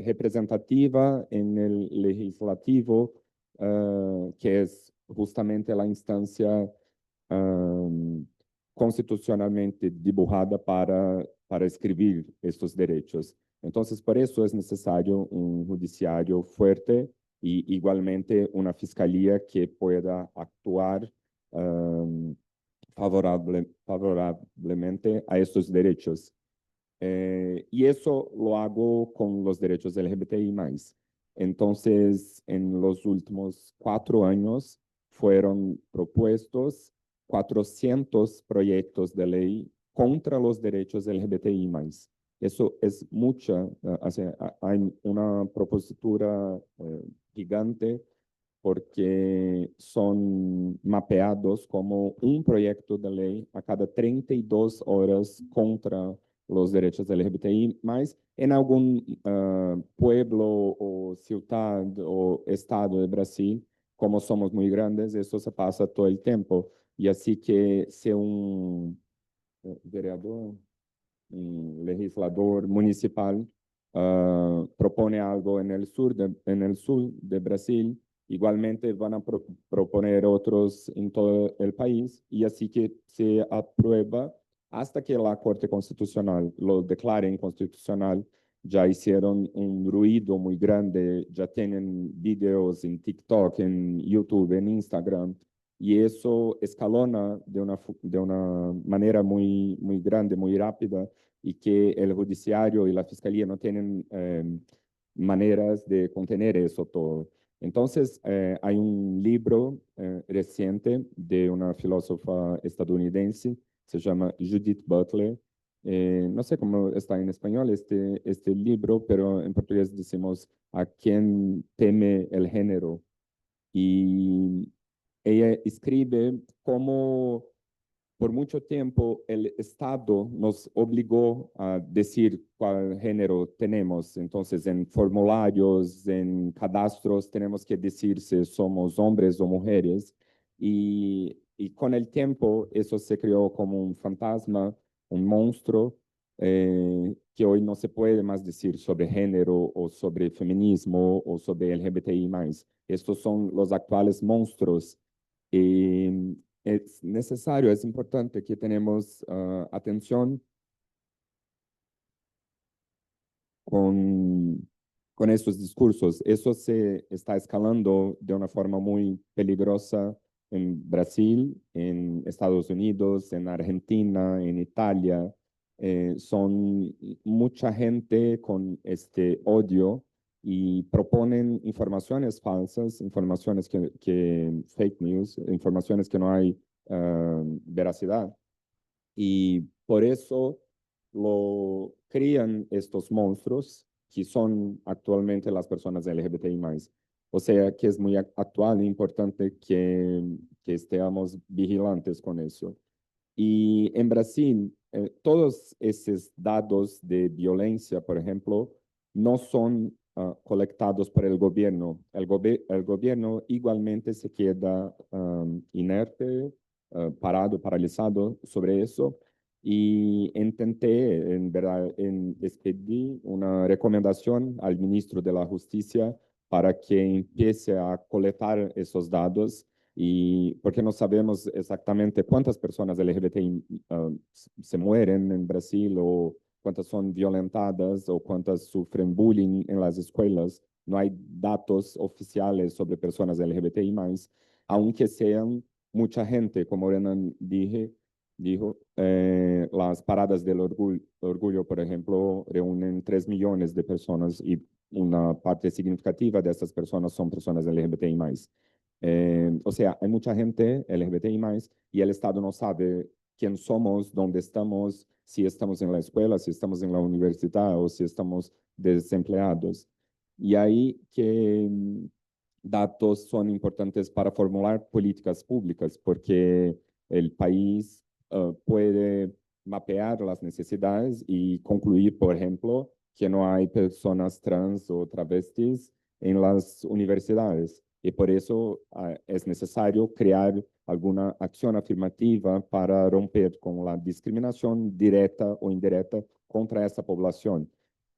representativa en el legislativo, que es justamente la instancia constitucionalmente dibujada para escribir estos derechos. Entonces, por eso es necesario un judiciario fuerte y igualmente una fiscalía que pueda actuar favorablemente a estos derechos. Y eso lo hago con los derechos LGBTI+. Entonces, en los últimos 4 años fueron propuestos 400 proyectos de ley contra los derechos LGBTI+. Eso es mucha, hay una propositura gigante porque son mapeados como un proyecto de ley a cada 32 horas contra los derechos LGBTI, más en algún pueblo o ciudad o estado de Brasil, como somos muy grandes, eso se pasa todo el tiempo. Y así que si un vereador, un legislador municipal propone algo en el sur de Brasil, igualmente van a proponer otros en todo el país y así que se aprueba hasta que la Corte Constitucional lo declare inconstitucional. Ya hicieron un ruido muy grande, ya tienen videos en TikTok, en YouTube, en Instagram, y eso escalona de una manera muy grande, muy rápida, y que el judiciario y la fiscalía no tienen maneras de contener eso todo. Entonces, hay un libro reciente de una filósofa estadounidense, se llama Judith Butler. No sé cómo está en español este libro, pero en portugués decimos ¿A quién teme el género? Y ella escribe cómo por mucho tiempo el Estado nos obligó a decir cuál género tenemos. Entonces, en formularios, en cadastros, tenemos que decir si somos hombres o mujeres. Y con el tiempo eso se creó como un fantasma, un monstruo, que hoy no se puede más decir sobre género o sobre feminismo o sobre LGBTI+. Estos son los actuales monstruos. Y es necesario, es importante que tenemos atención con, con estos discursos. Eso se está escalando de una forma muy peligrosa en Brasil, en Estados Unidos, en Argentina, en Italia. Son mucha gente con este odio y proponen informaciones falsas, informaciones que fake news, informaciones que no hay veracidad. Y por eso lo crían estos monstruos que son actualmente las personas LGBTI+. O sea que es muy actual e importante que estemos vigilantes con eso. Y en Brasil, todos esos datos de violencia, por ejemplo, no son colectados por el gobierno. El gobierno igualmente se queda inerte, parado, paralizado sobre eso. Y intenté, en verdad, expedí una recomendación al ministro de la Justicia para que empiece a colectar esos datos y porque no sabemos exactamente cuántas personas LGBTI se mueren en Brasil o cuántas son violentadas o cuántas sufren bullying en las escuelas. No hay datos oficiales sobre personas LGBTI+, aunque sean mucha gente, como Renan dijo, las paradas del orgullo, por ejemplo, reúnen 3 millones de personas y una parte significativa de estas personas son personas LGBTI+. O sea, hay mucha gente LGBTI+, y el Estado no sabe quién somos, dónde estamos, si estamos en la escuela, si estamos en la universidad o si estamos desempleados. Y ahí que datos son importantes para formular políticas públicas, porque el país puede mapear las necesidades y concluir, por ejemplo, que no hay personas trans o travestis en las universidades. Y por eso es necesario crear alguna acción afirmativa para romper con la discriminación directa o indirecta contra esa población.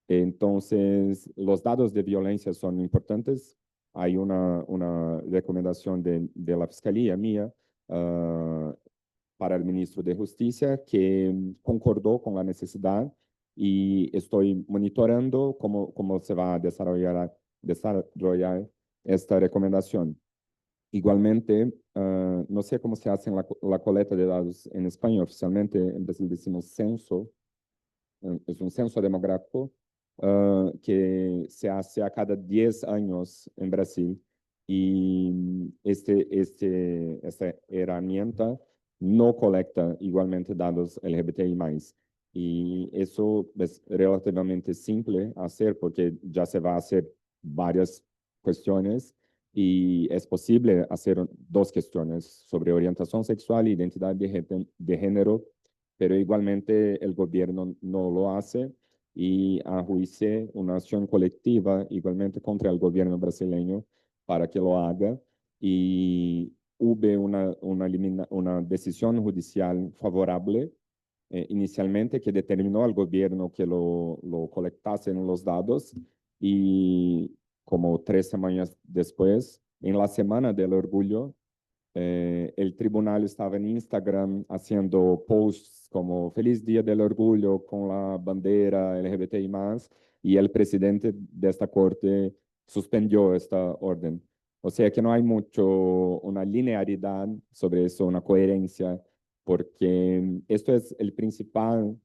Entonces, los datos de violencia son importantes. Hay una recomendación de la Fiscalía mía para el ministro de Justicia que concordó con la necesidad y estoy monitorando cómo se va a desarrollar esta recomendación. Igualmente, no sé cómo se hace la colecta de datos en España. Oficialmente, en Brasil decimos censo, es un censo demográfico que se hace a cada 10 años en Brasil. Y esta herramienta no colecta igualmente datos LGBTI+. Y eso es relativamente simple hacer porque ya se va a hacer varias cuestiones y es posible hacer 2 cuestiones sobre orientación sexual e identidad de género, pero igualmente el gobierno no lo hace y enjuicié una acción colectiva igualmente contra el gobierno brasileño para que lo haga y hubo una decisión judicial favorable inicialmente que determinó al gobierno que lo colectasen los datos y como 3 semanas después, en la Semana del Orgullo, el tribunal estaba en Instagram haciendo posts como Feliz Día del Orgullo con la bandera LGBTI+, y el presidente de esta corte suspendió esta orden. O sea que no hay una linearidad sobre eso, una coherencia, porque esto es el principal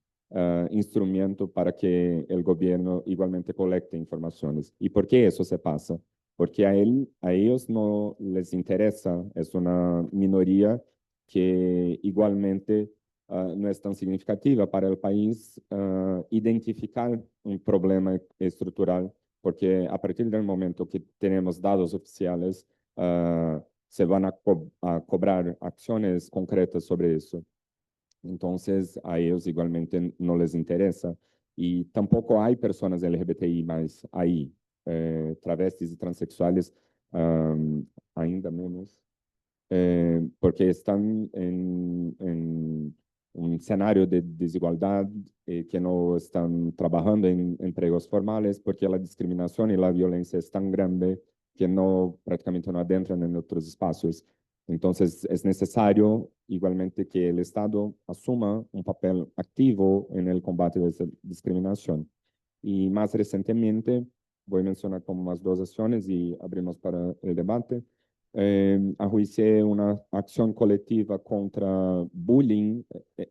instrumento para que el gobierno igualmente colecte informaciones. ¿Y por qué eso se pasa? Porque a ellos no les interesa, es una minoría que igualmente no es tan significativa para el país identificar un problema estructural, porque a partir del momento que tenemos datos oficiales, se van a cobrar acciones concretas sobre eso. Entonces, a ellos igualmente no les interesa. Y tampoco hay personas LGBTI más ahí. Travestis y transexuales, ainda menos, porque están en un escenario de desigualdad, que no están trabajando en empleos formales, porque la discriminación y la violencia es tan grande que no prácticamente no adentran en otros espacios. Entonces, es necesario igualmente que el Estado asuma un papel activo en el combate de esa discriminación. Y más recientemente, voy a mencionar como más dos acciones y abrimos para el debate. Ajuicié una acción colectiva contra bullying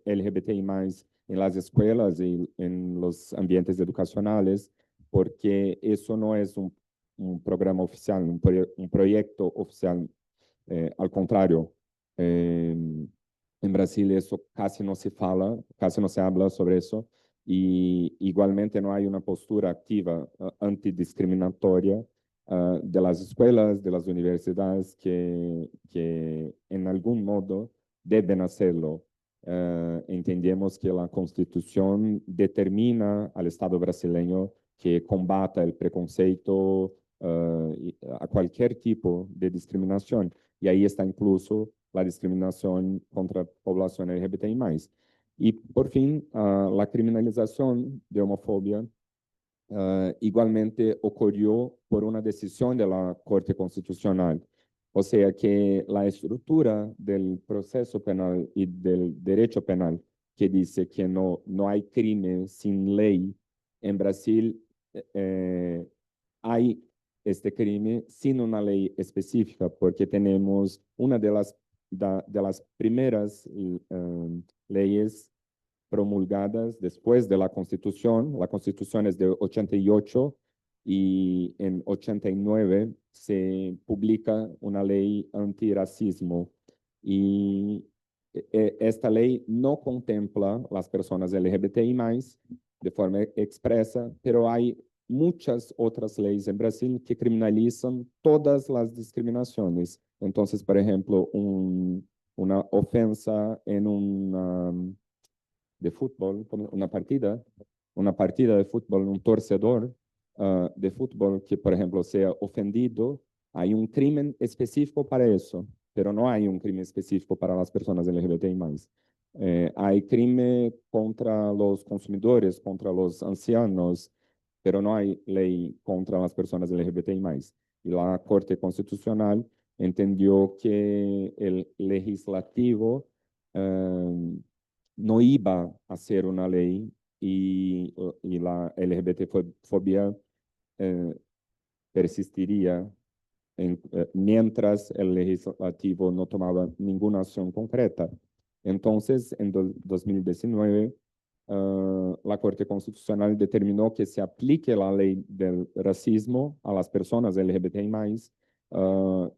LGBTI+, en las escuelas y en los ambientes educacionales, porque eso no es un programa oficial, un proyecto oficial. Al contrario, en Brasil eso casi no se fala, casi no se habla sobre eso, y igualmente no hay una postura activa antidiscriminatoria de las escuelas, de las universidades que en algún modo deben hacerlo. Entendemos que la Constitución determina al Estado brasileño que combata el preconceito a cualquier tipo de discriminación. Y ahí está incluso la discriminación contra población LGBTI+. Y por fin, la criminalización de homofobia igualmente ocurrió por una decisión de la Corte Constitucional. O sea que la estructura del proceso penal y del derecho penal que dice que no hay crimen sin ley, en Brasil hay este crimen sin una ley específica, porque tenemos una de las primeras leyes promulgadas después de la Constitución. La Constitución es de 88 y en 89 se publica una ley antirracismo y esta ley no contempla las personas LGBTI+, de forma expresa, pero hay muchas otras leyes en Brasil que criminalizan todas las discriminaciones. Entonces, por ejemplo, una ofensa en una de fútbol, una partida de fútbol, un torcedor de fútbol que, por ejemplo, sea ofendido, hay un crimen específico para eso, pero no hay un crimen específico para las personas LGBTI+. Hay crimen contra los consumidores, contra los ancianos, pero no hay ley contra las personas LGBTI+. Y la Corte Constitucional entendió que el legislativo no iba a hacer una ley y la LGBT-fobia persistiría mientras el legislativo no tomaba ninguna acción concreta. Entonces, en 2019, la Corte Constitucional determinó que se aplique la ley del racismo a las personas LGBTI+,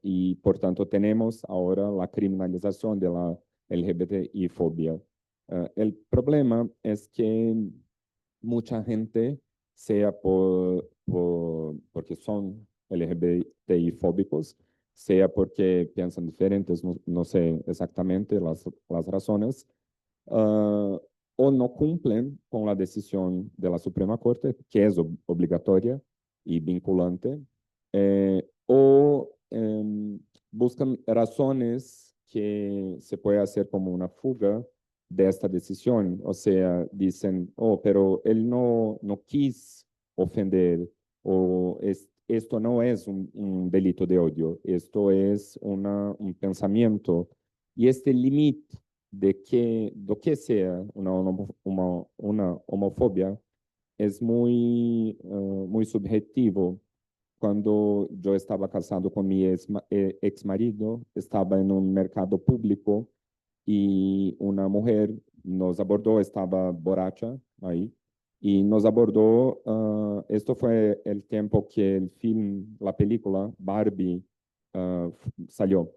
y por tanto tenemos ahora la criminalización de la LGBTI-fobia. El problema es que mucha gente, sea porque son LGBTI fóbicos, sea porque piensan diferentes, no sé exactamente las razones, o no cumplen con la decisión de la Suprema Corte, que es obligatoria y vinculante, o buscan razones que se puede hacer como una fuga de esta decisión. O sea, dicen, oh, pero él no quis ofender, o esto no es un delito de odio, esto es un pensamiento. Y este límite de lo que sea una homofobia es muy subjetivo. Cuando yo estaba casado con mi ex marido, estaba en un mercado público y una mujer nos abordó, estaba borracha ahí, y nos abordó. Esto fue el tiempo que la película Barbie salió,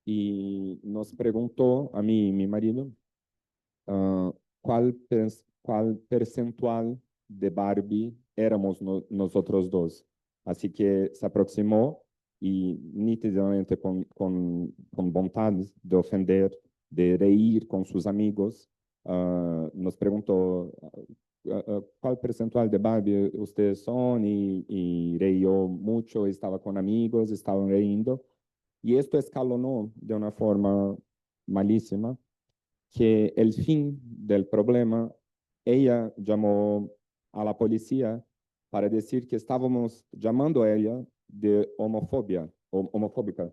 y nos preguntó a mí y mi marido cuál percentual de Barbie éramos nosotros dos. Así que se aproximó y nítidamente con voluntad de ofender, de reír con sus amigos, nos preguntó cuál percentual de Barbie ustedes son y reíó mucho, estaba con amigos, estaban riendo. Y esto escalonó de una forma malísima, que el fin del problema, ella llamó a la policía para decir que estábamos llamando a ella de homofobia, homofóbica.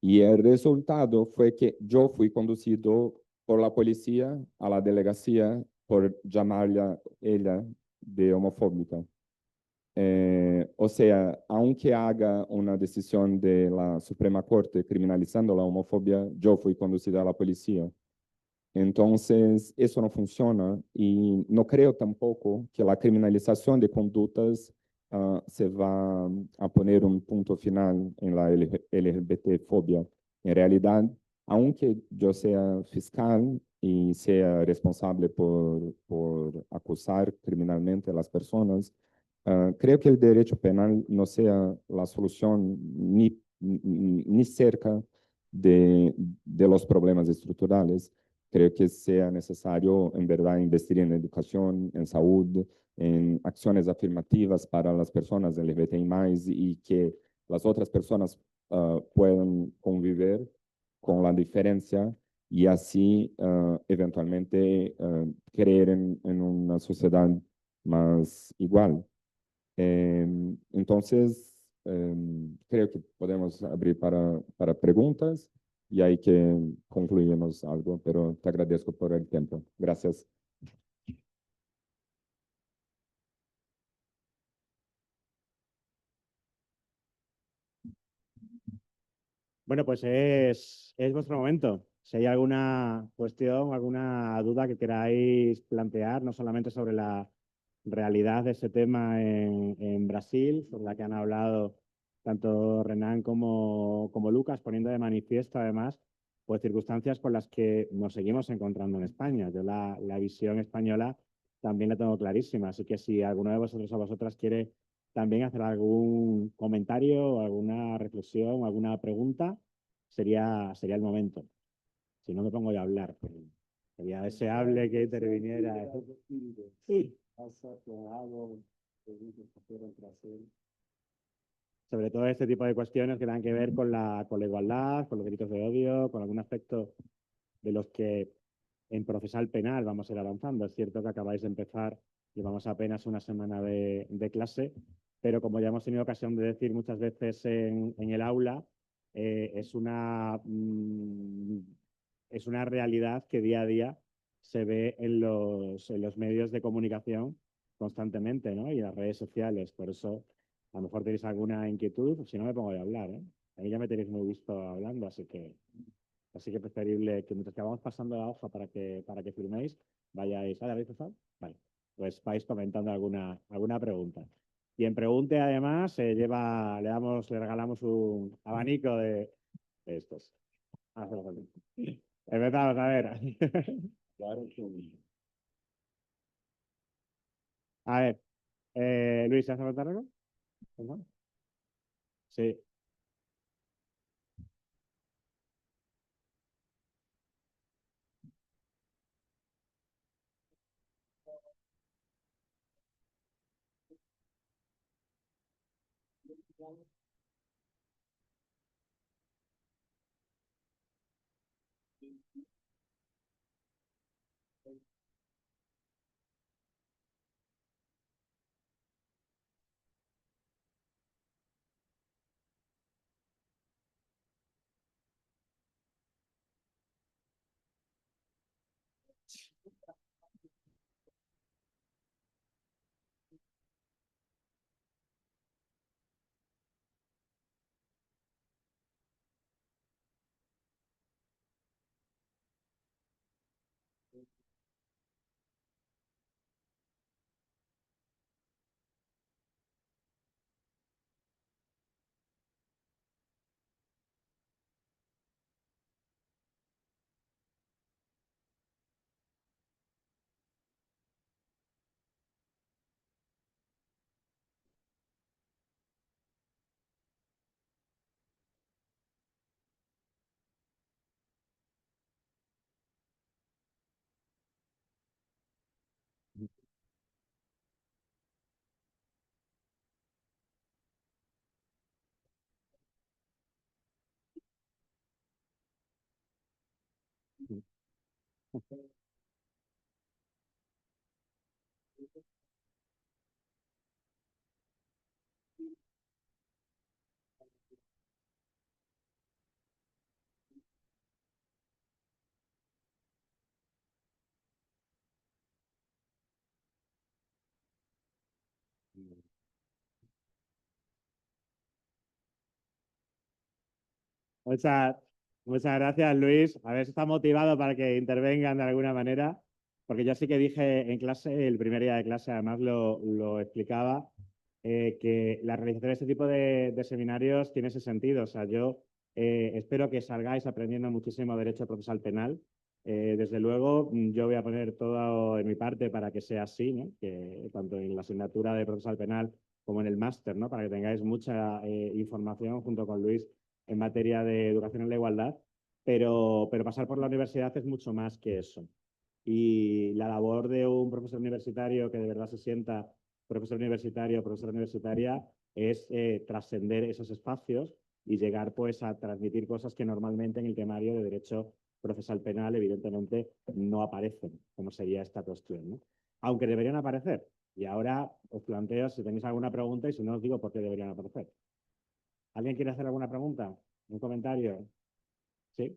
Y el resultado fue que yo fui conducido por la policía a la delegacia por llamarle a ella de homofóbica. O sea, aunque haga una decisión de la Suprema Corte criminalizando la homofobia, yo fui conducido a la policía. Entonces, eso no funciona y no creo tampoco que la criminalización de conductas se va a poner un punto final en la LGBT-fobia. En realidad, aunque yo sea fiscal y sea responsable por acusar criminalmente a las personas, creo que el derecho penal no sea la solución ni cerca de los problemas estructurales. Creo que sea necesario, en verdad, investir en educación, en salud, en acciones afirmativas para las personas LGBTI+, y que las otras personas puedan convivir con la diferencia y así eventualmente creer en una sociedad más igual. Entonces, creo que podemos abrir para preguntas y ahí que concluimos algo, pero te agradezco por el tiempo. Gracias. Bueno, pues es vuestro momento. Si hay alguna cuestión, alguna duda que queráis plantear, no solamente sobre la realidad de ese tema en Brasil, sobre la que han hablado tanto Renan como Lucas, poniendo de manifiesto además pues circunstancias con las que nos seguimos encontrando en España. Yo la visión española también la tengo clarísima, así que si alguno de vosotros o vosotras quiere también hacer algún comentario, alguna reflexión, alguna pregunta, sería el momento. Si no me pongo yo a hablar, pues, sería deseable que interviniera. Sí. Sobre todo este tipo de cuestiones que tengan que ver con la igualdad, con los delitos de odio, con algún aspecto de los que en procesal penal vamos a ir avanzando. Es cierto que acabáis de empezar, llevamos apenas una semana de clase, pero como ya hemos tenido ocasión de decir muchas veces en el aula, es una realidad que día a día se ve en los medios de comunicación constantemente, ¿no? Y en las redes sociales. Por eso, a lo mejor tenéis alguna inquietud, si no me pongo a hablar, ¿eh? A mí ya me tenéis muy visto hablando, así que preferible que mientras que vamos pasando la hoja para que firméis, vayáis. ¿Ah, habéis pasado? Vale. Pues vais comentando alguna pregunta. Quien pregunte, además, le regalamos un abanico de estos. Empezamos, a ver. A ver, Luis, ¿has preguntar algo? ¿No? Sí. Muchas, muchas gracias, Luis. A ver si está motivado para que intervengan de alguna manera, porque yo sí que dije en clase, el primer día de clase, además lo explicaba, que la realización de este tipo de seminarios tiene ese sentido. O sea, yo espero que salgáis aprendiendo muchísimo derecho procesal penal. Desde luego, yo voy a poner todo de mi parte para que sea así, ¿no? Que tanto en la asignatura de procesal penal como en el máster, ¿no? Para que tengáis mucha información junto con Luis en materia de educación en la igualdad, pero pasar por la universidad es mucho más que eso. Y la labor de un profesor universitario que de verdad se sienta profesor universitario o profesora universitaria es trascender esos espacios y llegar pues a transmitir cosas que normalmente en el temario de derecho procesal penal evidentemente no aparecen, como sería esta cuestión, ¿no? Aunque deberían aparecer. Y ahora os planteo si tenéis alguna pregunta y si no os digo por qué deberían aparecer. ¿Alguien quiere hacer alguna pregunta? ¿Un comentario? ¿Sí?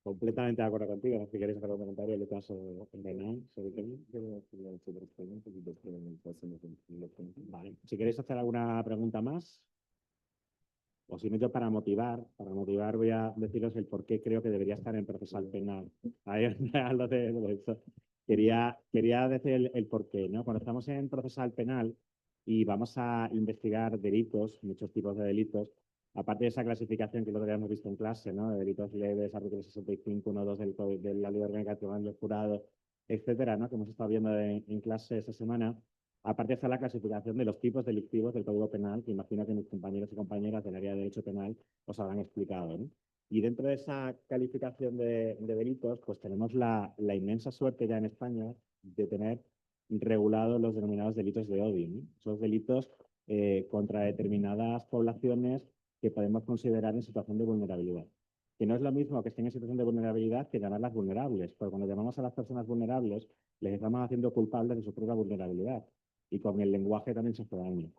Completamente de acuerdo contigo. ¿No? Si queréis hacer un comentario, le paso el Renan sobre el tema. Vale. Si queréis hacer alguna pregunta más, o si no, yo para motivar voy a deciros el por qué creo que debería estar en procesal penal. Ahí lo de eso. Quería decir el por qué, ¿no? Cuando estamos en procesal penal y vamos a investigar delitos, muchos tipos de delitos, aparte de esa clasificación que lo habíamos visto en clase, ¿no? De delitos leves, artículo 65, 1, 2 de la ley orgánica del jurado, etcétera, ¿no? Que hemos estado viendo en clase esta semana. Aparte está la clasificación de los tipos delictivos del Código Penal, que imagino que mis compañeros y compañeras del área de Derecho Penal os habrán explicado, ¿no? Y dentro de esa calificación de delitos, pues tenemos la inmensa suerte ya en España de tener regulados los denominados delitos de odio, ¿no? Esos delitos contra determinadas poblaciones que podemos considerar en situación de vulnerabilidad. Que no es lo mismo que estén en situación de vulnerabilidad que llamarlas vulnerables, porque cuando llamamos a las personas vulnerables, les estamos haciendo culpables de su propia vulnerabilidad y con el lenguaje también se hace daño.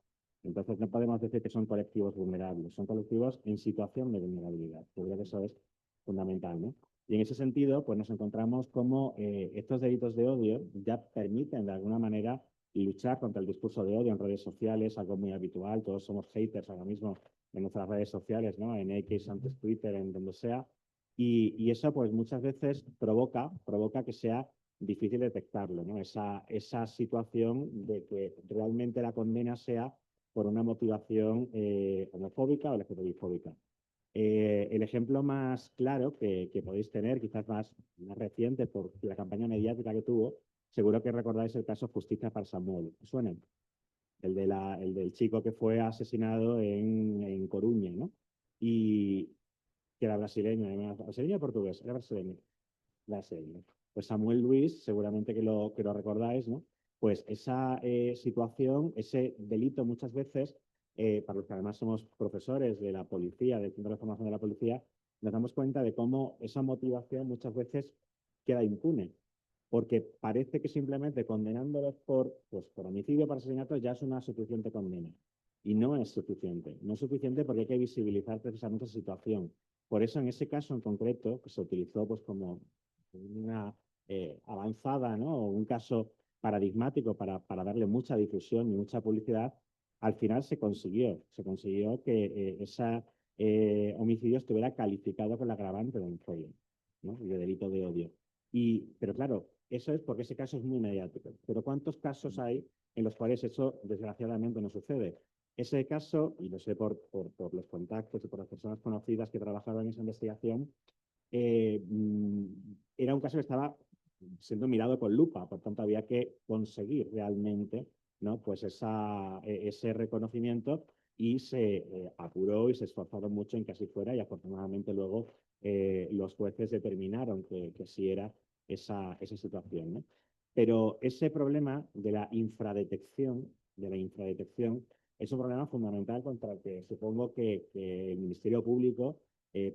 Entonces no podemos decir que son colectivos vulnerables, son colectivos en situación de vulnerabilidad. Yo creo que eso es fundamental, ¿no? Y en ese sentido, pues nos encontramos como estos delitos de odio ya permiten de alguna manera luchar contra el discurso de odio en redes sociales, algo muy habitual, todos somos haters ahora mismo en nuestras redes sociales, ¿no? En X, antes Twitter, en donde sea, Y eso pues muchas veces provoca que sea difícil detectarlo, ¿no? Esa situación de que realmente la condena sea por una motivación homofóbica o LGTBI-fóbica. El ejemplo más claro que podéis tener, quizás más reciente por la campaña mediática que tuvo, seguro que recordáis el caso Justicia para Samuel. ¿Suena? El del chico que fue asesinado en Coruña, ¿no? Y que era brasileño, además, brasileño o portugués, era brasileño, brasileño. Pues Samuel Luis, seguramente que lo recordáis, ¿no? Pues esa situación, ese delito muchas veces, para los que además somos profesores de la policía, del Centro de Formación de la Policía, nos damos cuenta de cómo esa motivación muchas veces queda impune porque parece que simplemente condenándolos por homicidio, por asesinato, ya es una suficiente condena. Y no es suficiente. No es suficiente porque hay que visibilizar precisamente esa situación. Por eso, en ese caso en concreto, que se utilizó pues, como una avanzada, ¿no? O un caso paradigmático para darle mucha difusión y mucha publicidad, al final se consiguió que ese homicidio estuviera calificado con la agravante de homicidio, ¿no? Y de delito de odio. Pero claro, eso es porque ese caso es muy mediático. Pero ¿cuántos casos hay en los cuales eso desgraciadamente no sucede? Ese caso, y lo sé por los contactos y por las personas conocidas que trabajaban en esa investigación, era un caso que estaba siendo mirado con lupa, por tanto había que conseguir realmente, ¿no? Pues ese reconocimiento y se apuró y se esforzaron mucho en que así fuera y afortunadamente luego los jueces determinaron que sí era esa situación, ¿no? Pero ese problema de la infradetección es un problema fundamental contra el que supongo que el Ministerio Público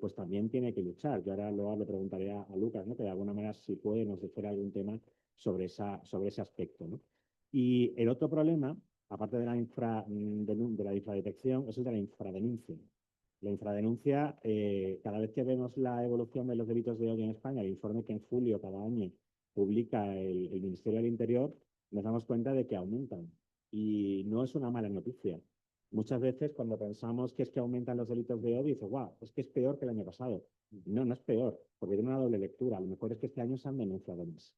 pues también tiene que luchar. Yo ahora luego le preguntaré a Lucas, ¿no? Que de alguna manera si puede nos dijera algún tema sobre ese aspecto, ¿no? Y el otro problema, aparte de la infradetección, es el de la infradenuncia. La infradenuncia, cada vez que vemos la evolución de los delitos de odio en España, el informe que en julio cada año publica el Ministerio del Interior, nos damos cuenta de que aumentan. Y no es una mala noticia. Muchas veces cuando pensamos que es que aumentan los delitos de odio, dices, wow, es que es peor que el año pasado. No, no es peor, porque tiene una doble lectura. A lo mejor es que este año se han denunciado más.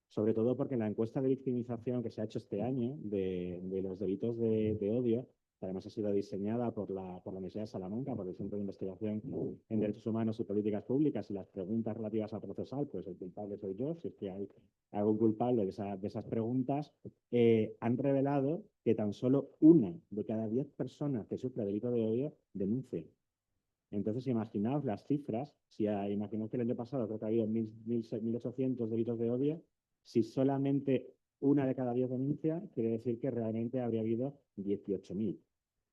Sobre todo porque en la encuesta de victimización que se ha hecho este año de los delitos de odio, que además ha sido diseñada por la Universidad de Salamanca, por el Centro de Investigación en Derechos Humanos y Políticas Públicas, y las preguntas relativas a procesal, pues el culpable soy yo, si es que hay algún culpable de esas preguntas, han revelado que tan solo una de cada 10 personas que sufre delito de odio denuncia. Entonces, imaginaos las cifras, imaginaos que el año pasado creo que ha habido 1.800 delitos de odio, si solamente una de cada 10 denuncia, quiere decir que realmente habría habido 18.000.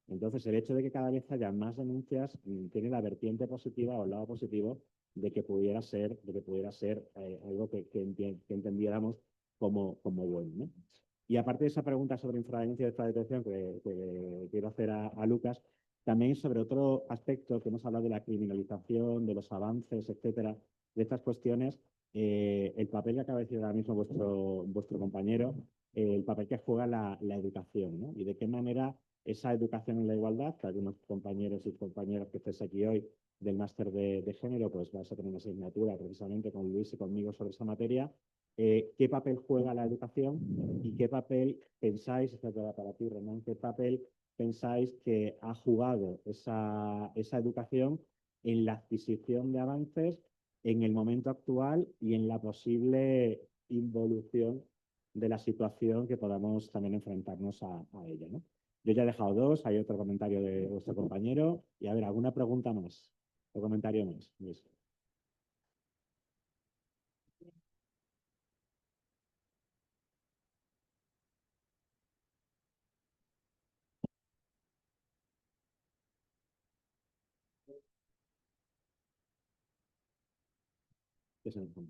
Entonces, el hecho de que cada vez haya más denuncias tiene la vertiente positiva o el lado positivo de que pudiera ser algo que entendiéramos como bueno, ¿no? Y aparte de esa pregunta sobre infradenuncia y extradetección que quiero hacer a Lucas, también sobre otro aspecto que hemos hablado de la criminalización, de los avances, etcétera, de estas cuestiones, el papel que acaba de decir ahora mismo vuestro compañero, el papel que juega la educación, ¿no? Y de qué manera esa educación en la igualdad, que algunos compañeros y compañeras que estéis aquí hoy del máster de género, pues vais a tener una asignatura precisamente con Luis y conmigo sobre esa materia. ¿Qué papel juega la educación y qué papel pensáis, esta es para ti, Renan, qué papel pensáis que ha jugado esa educación en la adquisición de avances en el momento actual y en la posible involución de la situación que podamos también enfrentarnos a ella, ¿no? Yo ya he dejado dos, hay otro comentario de vuestro compañero y a ver, ¿alguna pregunta más o comentario más? Luis. ¿Qué se nos pone?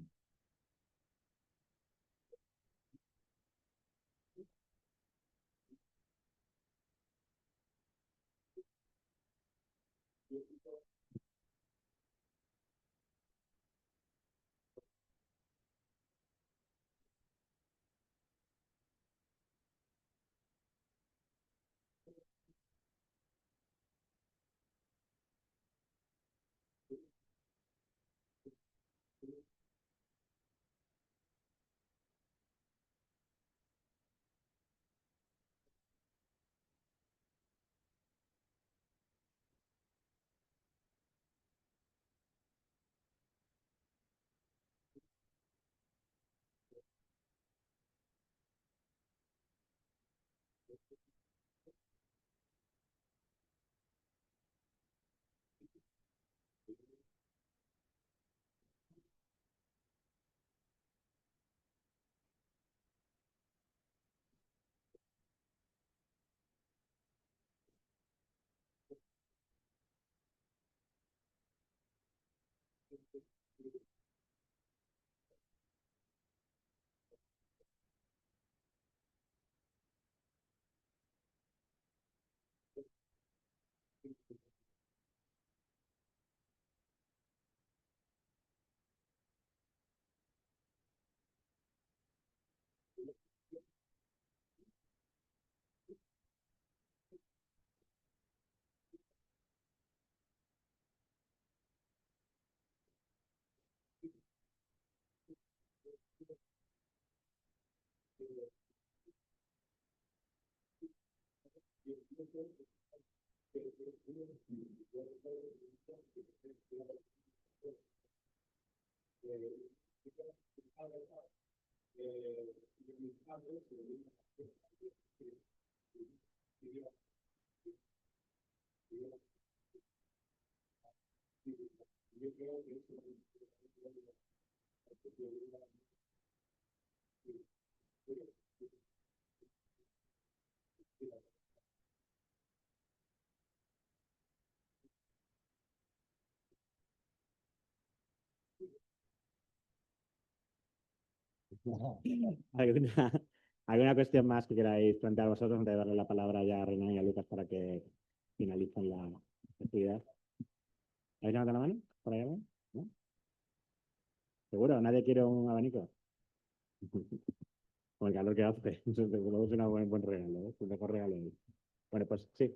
¿Alguna, alguna cuestión más que queráis plantear vosotros antes de darle la palabra ya a Renan y a Lucas para que finalicen la actividad? ¿Habéis levantado la mano? ¿Por ahí alguien? ¿No? ¿Seguro? ¿Nadie quiere un abanico? Con el calor que hace. Luego es un buen regalo, ¿eh? Un mejor regalo. Bueno, pues sí.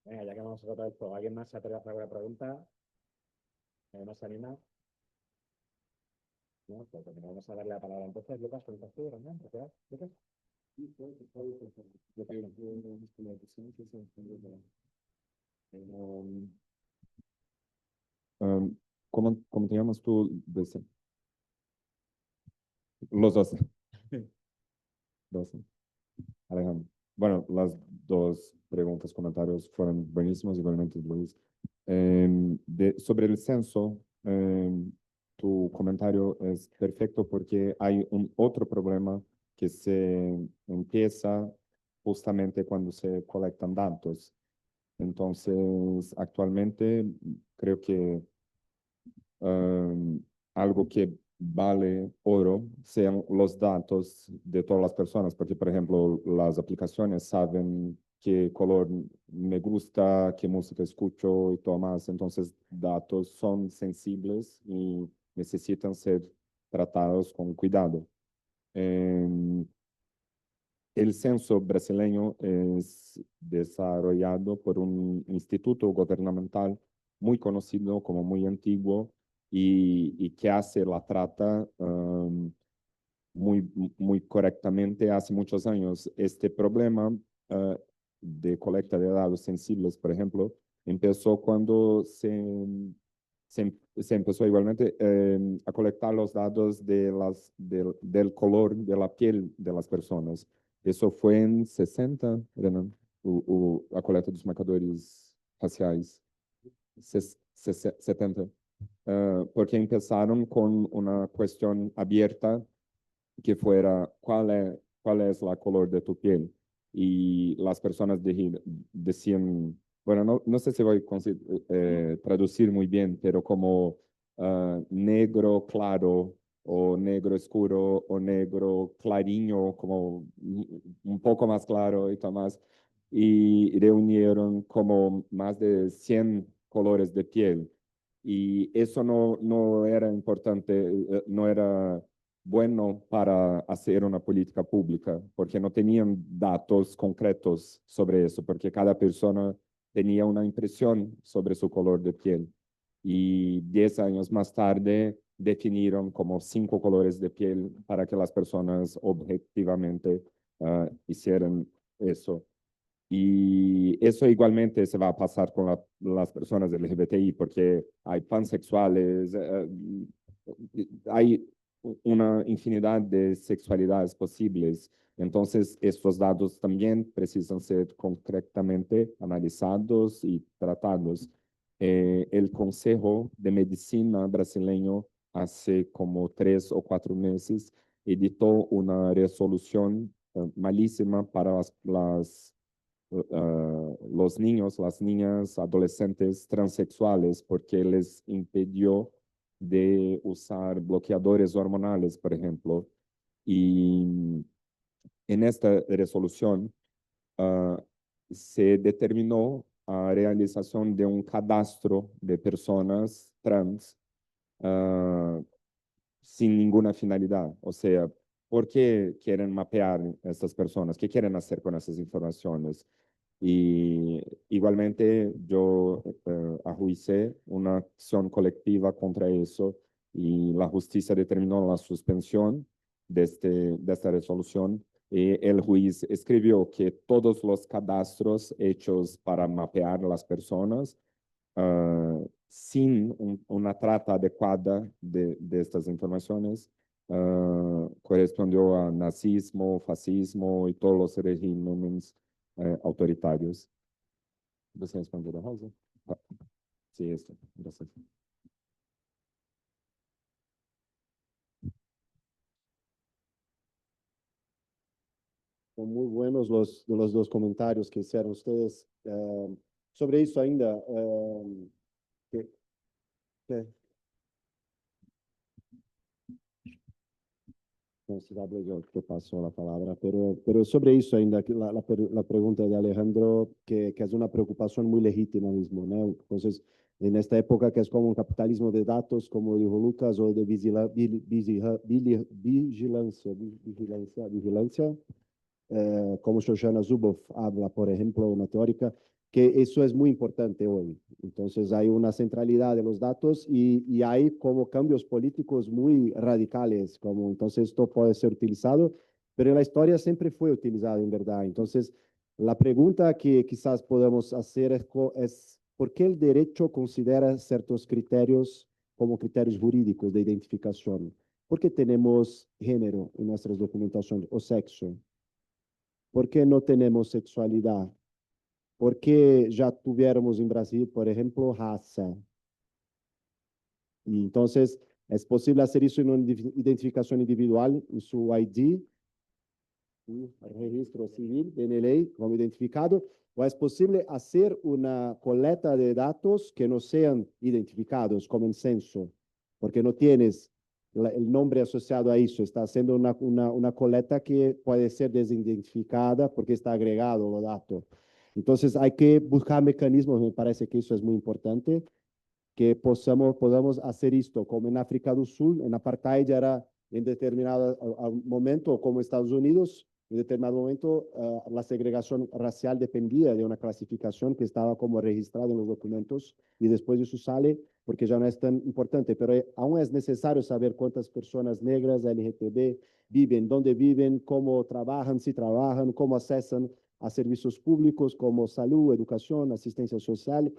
Venga, ya que vamos a tratar esto, ¿alguien más se atreve a hacer alguna pregunta? ¿Alguien más se anima? No, pues bueno, vamos a darle la palabra entonces. Lucas, ¿preguntas tú, Renan? ¿Lucas? Lo que Um, ¿Cómo te llamas tú? Los dos. Dos. Alejandro. Bueno, las dos preguntas, comentarios fueron buenísimos, igualmente, Luis. Sobre el censo, tu comentario es perfecto porque hay un otro problema que se empieza justamente cuando se colectan datos. Entonces, actualmente creo que algo que vale oro sean los datos de todas las personas, porque, por ejemplo, las aplicaciones saben qué color me gusta, qué música escucho y todo más. Entonces, datos son sensibles y necesitan ser tratados con cuidado. Em, el censo brasileño es desarrollado por un instituto gubernamental muy conocido como muy antiguo y que hace la trata muy correctamente hace muchos años. Este problema de colecta de datos sensibles, por ejemplo, empezó cuando se empezó igualmente a colectar los datos del color de la piel de las personas. Isso foi em 60, Renan, a coleta dos marcadores raciais. 70. Porque empezaron con una cuestión abierta que fuera cuál es la color de tu piel. Y las personas decían bueno, no sé si voy a traducir muy bien, pero como negro claro o negro oscuro o negro clariño, como un poco más claro y tal más, y reunieron como más de 100 colores de piel. Y eso no era importante, no era bueno para hacer una política pública, porque no tenían datos concretos sobre eso, porque cada persona tenía una impresión sobre su color de piel. Y 10 años más tarde definieron como 5 colores de piel para que las personas objetivamente hicieran eso. Y eso igualmente se va a pasar con las personas LGBTI, porque hay pansexuales, hay una infinidad de sexualidades posibles. Entonces, estos datos también precisan ser concretamente analizados y tratados. El Consejo de Medicina brasileño hace como 3 o 4 meses editó una resolución malísima para los niños, las niñas, adolescentes transexuales, porque les impidió de usar bloqueadores hormonales, por ejemplo. Y en esta resolución se determinó la realización de un cadastro de personas trans sin ninguna finalidad. O sea, ¿por qué quieren mapear a estas personas? ¿Qué quieren hacer con esas informaciones? Y igualmente yo ajuicé una acción colectiva contra eso y la justicia determinó la suspensión de esta resolución. Y el juez escribió que todos los cadastros hechos para mapear a las personas sin una trata adecuada de estas informaciones, correspondió a nazismo, fascismo y todos los regímenes autoritarios. ¿Você respondeu, Rosa? Ah, sí, esto. Gracias. Son muy buenos los dos comentarios que hicieron ustedes. Sobre eso ainda, que, que, no, si hablo yo te paso la palabra, pero sobre eso ainda, que la pregunta de Alejandro, que es una preocupación muy legítima mismo, ¿no? Entonces, en esta época que es como un capitalismo de datos, como dijo Lucas, o de vigilancia, como Shoshana Zuboff habla, por ejemplo, una teórica, que eso es muy importante hoy. Entonces hay una centralidad de los datos y hay como cambios políticos muy radicales, como entonces esto puede ser utilizado, pero en la historia siempre fue utilizado en verdad. Entonces, la pregunta que quizás podemos hacer es ¿por qué el derecho considera ciertos criterios como criterios jurídicos de identificación? ¿Por qué tenemos género en nuestras documentaciones o sexo? ¿Por qué no tenemos sexualidad? ¿Por qué ya tuviéramos en Brasil, por ejemplo, raza? Y entonces, ¿es posible hacer eso en una identificación individual, en su ID, registro civil, DNI, como identificado? ¿O es posible hacer una colecta de datos que no sean identificados, como en censo? Porque no tienes el nombre asociado a eso, está haciendo una colecta que puede ser desidentificada porque está agregado los datos. Entonces hay que buscar mecanismos, me parece que eso es muy importante, que podamos hacer esto, como en África del Sur, en apartheid era en determinado momento, como Estados Unidos, en determinado momento la segregación racial dependía de una clasificación que estaba como registrada en los documentos y después eso sale porque ya no es tan importante, pero aún es necesario saber cuántas personas negras, LGTB, viven, dónde viven, cómo trabajan, si trabajan, cómo accesan a servicios públicos como salud, educación, asistencia social,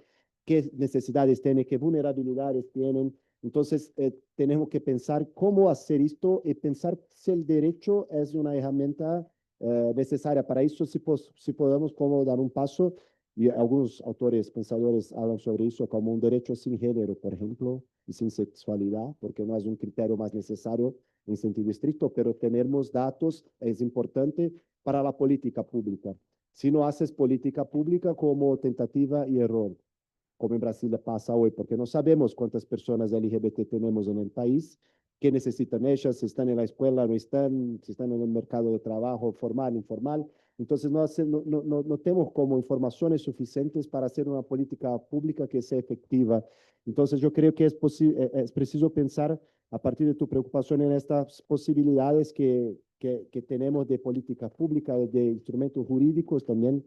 qué necesidades tienen, qué vulnerabilidades tienen. Entonces, tenemos que pensar cómo hacer esto y pensar si el derecho es una herramienta necesaria para eso, si podemos como dar un paso. Y algunos autores, pensadores hablan sobre eso como un derecho sin género, por ejemplo, y sin sexualidad, porque no es un criterio más necesario en sentido estricto, pero tenemos datos es importante para la política pública. si no haces política pública como tentativa y error, como en Brasil pasa hoy, porque no sabemos cuántas personas LGBT tenemos en el país, qué necesitan ellas, si están en la escuela, no están, si están en el mercado de trabajo, formal, informal. Entonces, no tenemos como informaciones suficientes para hacer una política pública que sea efectiva. Entonces, yo creo que es preciso pensar a partir de tu preocupación en estas posibilidades que tenemos de política pública, de instrumentos jurídicos también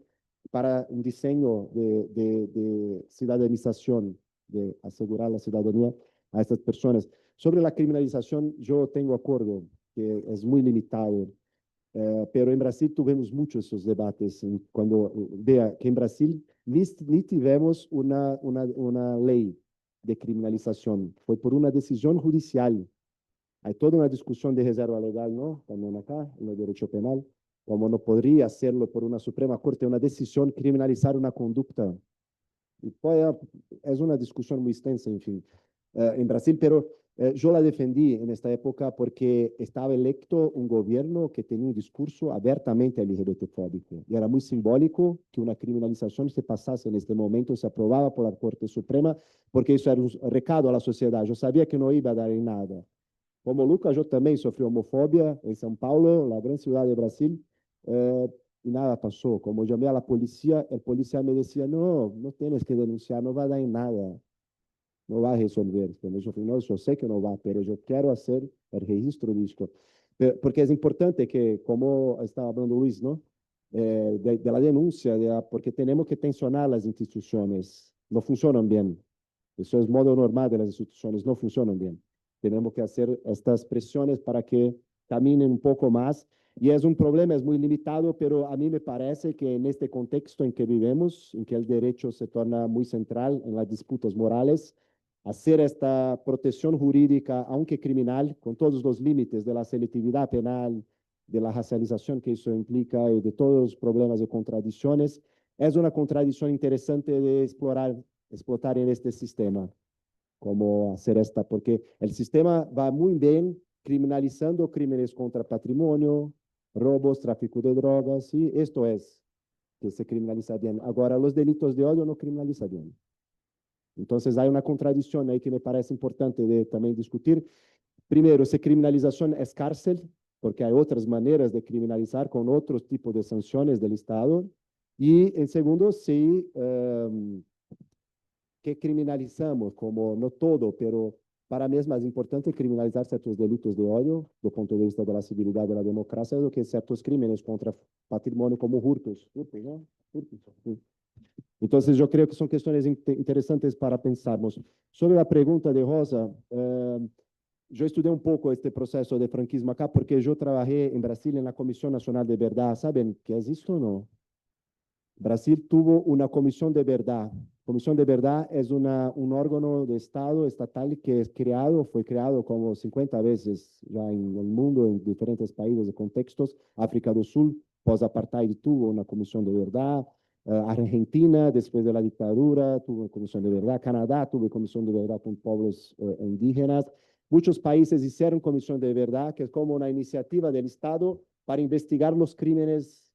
para un diseño de ciudadanización, de asegurar la ciudadanía a estas personas. Sobre la criminalización, yo tengo acuerdo que es muy limitado, pero en Brasil tuvimos muchos esos debates. Cuando vea que en Brasil ni tivemos una ley de criminalización, fue por una decisión judicial. Hay toda una discusión de reserva legal, ¿no? También acá, en el derecho penal, como no podría hacerlo por una Suprema Corte, una decisión criminalizar una conducta. Y es una discusión muy extensa, en fin, en Brasil, pero yo la defendí en esta época porque estaba electo un gobierno que tenía un discurso abiertamente LGBTfóbico. Y era muy simbólico que una criminalización se pasase en este momento, se aprobaba por la Corte Suprema, porque eso era un recado a la sociedad. Yo sabía que no iba a dar en nada. Como Lucas, yo también sufrí homofobia en São Paulo, la gran ciudad de Brasil, y nada pasó. Como llamé a la policía, el policía me decía, no, no tienes que denunciar, no va a dar en nada, no va a resolver. Como yo dije, no, yo sé que no va, pero yo quiero hacer el registro de esto. Porque es importante que, como estaba hablando Luis, ¿no? De la denuncia, porque tenemos que tensionar las instituciones, no funcionan bien. Eso es modo normal de las instituciones, no funcionan bien. Tenemos que hacer estas presiones para que caminen un poco más. Y es un problema, es muy limitado, pero a mí me parece que en este contexto en que vivimos, en que el derecho se torna muy central en las disputas morales, hacer esta protección jurídica, aunque criminal, con todos los límites de la selectividad penal, de la racialización que eso implica y de todos los problemas de contradicciones, es una contradicción interesante de explotar en este sistema. Cómo hacer esta, porque el sistema va muy bien criminalizando crímenes contra patrimonio, robos, tráfico de drogas, y esto es que se criminaliza bien. Ahora, los delitos de odio no criminaliza bien. Entonces, hay una contradicción ahí que me parece importante de también discutir. Primero, si criminalización es cárcel, porque hay otras maneras de criminalizar con otros tipos de sanciones del Estado. Y en segundo, si que criminalizamos, como no todo, pero para mí es más importante criminalizar ciertos delitos de odio, desde el punto de vista de la civilidad de la democracia, do que ciertos crímenes contra patrimonio como hurtos. ¿No? Entonces, yo creo que son cuestiones interesantes para pensarnos. Sobre la pregunta de Rosa, yo estudié un poco este proceso de franquismo acá porque yo trabajé en Brasil en la Comisión Nacional de Verdad. ¿Saben qué es esto o no? Brasil tuvo una comisión de verdad. Comisión de verdad es un órgano de Estado estatal que fue creado como 50 veces ya en el mundo, en diferentes países y contextos. África del Sur, post-apartheid, tuvo una comisión de verdad. Argentina, después de la dictadura, tuvo una comisión de verdad. Canadá tuvo comisión de verdad con pueblos indígenas. Muchos países hicieron comisión de verdad, que es como una iniciativa del Estado para investigar los crímenes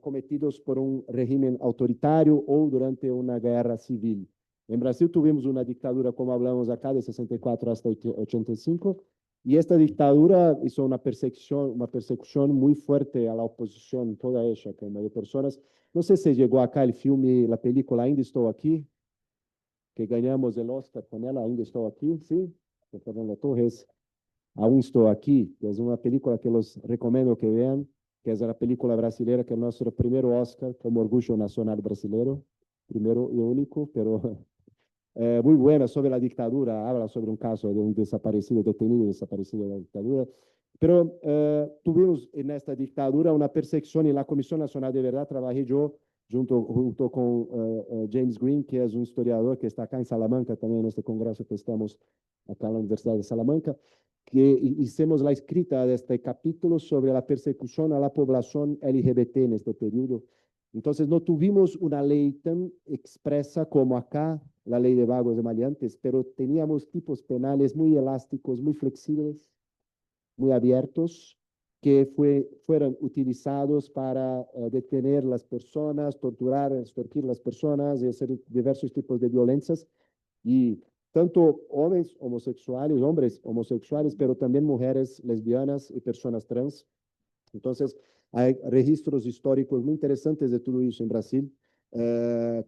cometidos por un régimen autoritario o durante una guerra civil. En Brasil tuvimos una dictadura, como hablamos acá, de 64 hasta 85, y esta dictadura hizo una persecución muy fuerte a la oposición, toda ella, como de personas. No sé si llegó acá el filme, la película Ainda Estou Aqui, que ganhamos el Oscar con ella, Ainda Estou Aqui, ¿sí? De Fernando Torres. Aún Estou Aqui, que es una película que los recomiendo que vean, que es una película brasileña, que es nuestro primer Oscar como orgullo nacional brasileño, primero y único, pero muy buena sobre la dictadura, habla sobre un caso de un desaparecido, detenido desaparecido de la dictadura. Pero tuvimos en esta dictadura una persecución en la Comisión Nacional de Verdad, trabajé yo junto con James Green, que es un historiador que está acá en Salamanca, también en este congreso que estamos acá en la Universidad de Salamanca, que hicimos la escrita de este capítulo sobre la persecución a la población LGBT en este periodo. Entonces, no tuvimos una ley tan expresa como acá, la ley de vagos y maleantes, pero teníamos tipos penales muy elásticos, muy flexibles, muy abiertos, que fueran utilizados para detener las personas, torturar, extorquir las personas y hacer diversos tipos de violencias. Y tanto hombres homosexuales, pero también mujeres lesbianas y personas trans. Entonces, hay registros históricos muy interesantes de todo eso en Brasil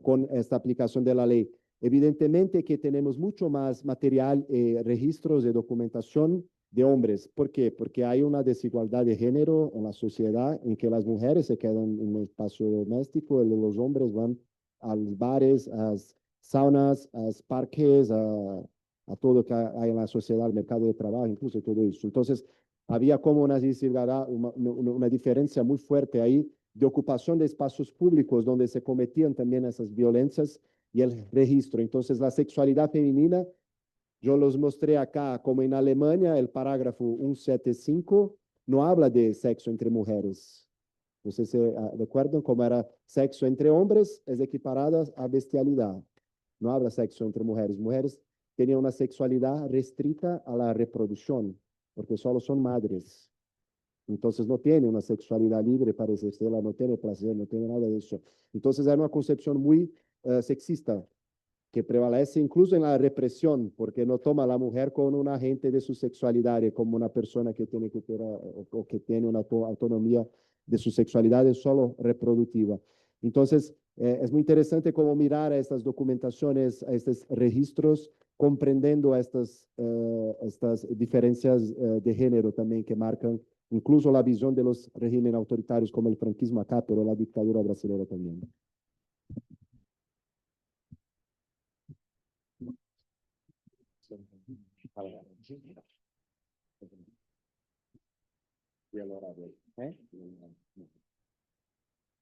con esta aplicación de la ley. Evidentemente que tenemos mucho más material, registros de documentación de hombres. ¿Por qué? Porque hay una desigualdad de género en la sociedad en que las mujeres se quedan en el espacio doméstico y los hombres van a los bares, a saunas, a parques, a todo lo que hay en la sociedad, al mercado de trabajo, incluso todo eso. Entonces, había como una desigualdad, una diferencia muy fuerte ahí de ocupación de espacios públicos donde se cometían también esas violencias y el registro. Entonces, la sexualidad femenina, yo los mostré acá, como en Alemania, el parágrafo 175 no habla de sexo entre mujeres. No sé si recuerdan cómo era sexo entre hombres, es equiparada a bestialidad. No habla sexo entre mujeres. Mujeres tenían una sexualidad restrita a la reproducción, porque solo son madres. Entonces no tiene una sexualidad libre para ejercerla, no tiene placer, no tiene nada de eso. Entonces era una concepción muy sexista que prevalece incluso en la represión, porque no toma a la mujer como un agente de su sexualidad, como una persona que tiene que tener, o que tiene una autonomía de su sexualidad solo reproductiva. Entonces, es muy interesante cómo mirar a estas documentaciones, a estos registros, comprendiendo estas diferencias de género también que marcan incluso la visión de los regímenes autoritarios como el franquismo acá, pero la dictadura brasileña también.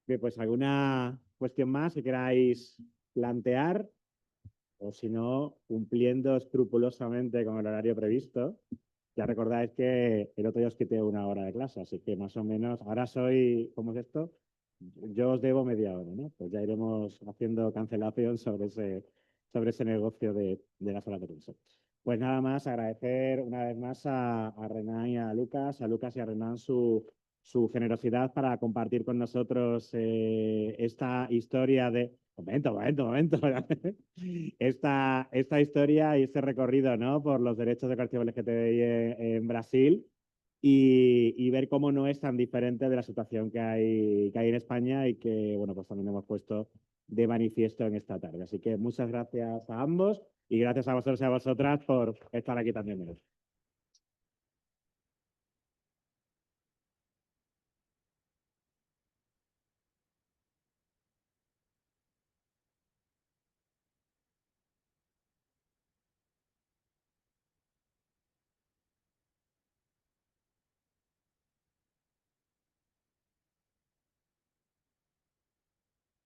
Bien, pues alguna cuestión más que queráis plantear, o si no, cumpliendo escrupulosamente con el horario previsto. Ya recordáis que el otro día os quité una hora de clase, así que más o menos, ahora soy, ¿cómo es esto? Yo os debo media hora, ¿no? Pues ya iremos haciendo cancelación sobre ese negocio de las horas de curso. Pues nada más, agradecer una vez más a Renan y a Lucas y a Renan su generosidad para compartir con nosotros esta historia de... Momento. Esta historia y este recorrido, ¿no? Por los derechos de colectivo LGTBI en Brasil y ver cómo no es tan diferente de la situación que hay en España y que, bueno, pues también hemos puesto de manifiesto en esta tarde. Así que muchas gracias a ambos y gracias a vosotros y a vosotras por estar aquí también.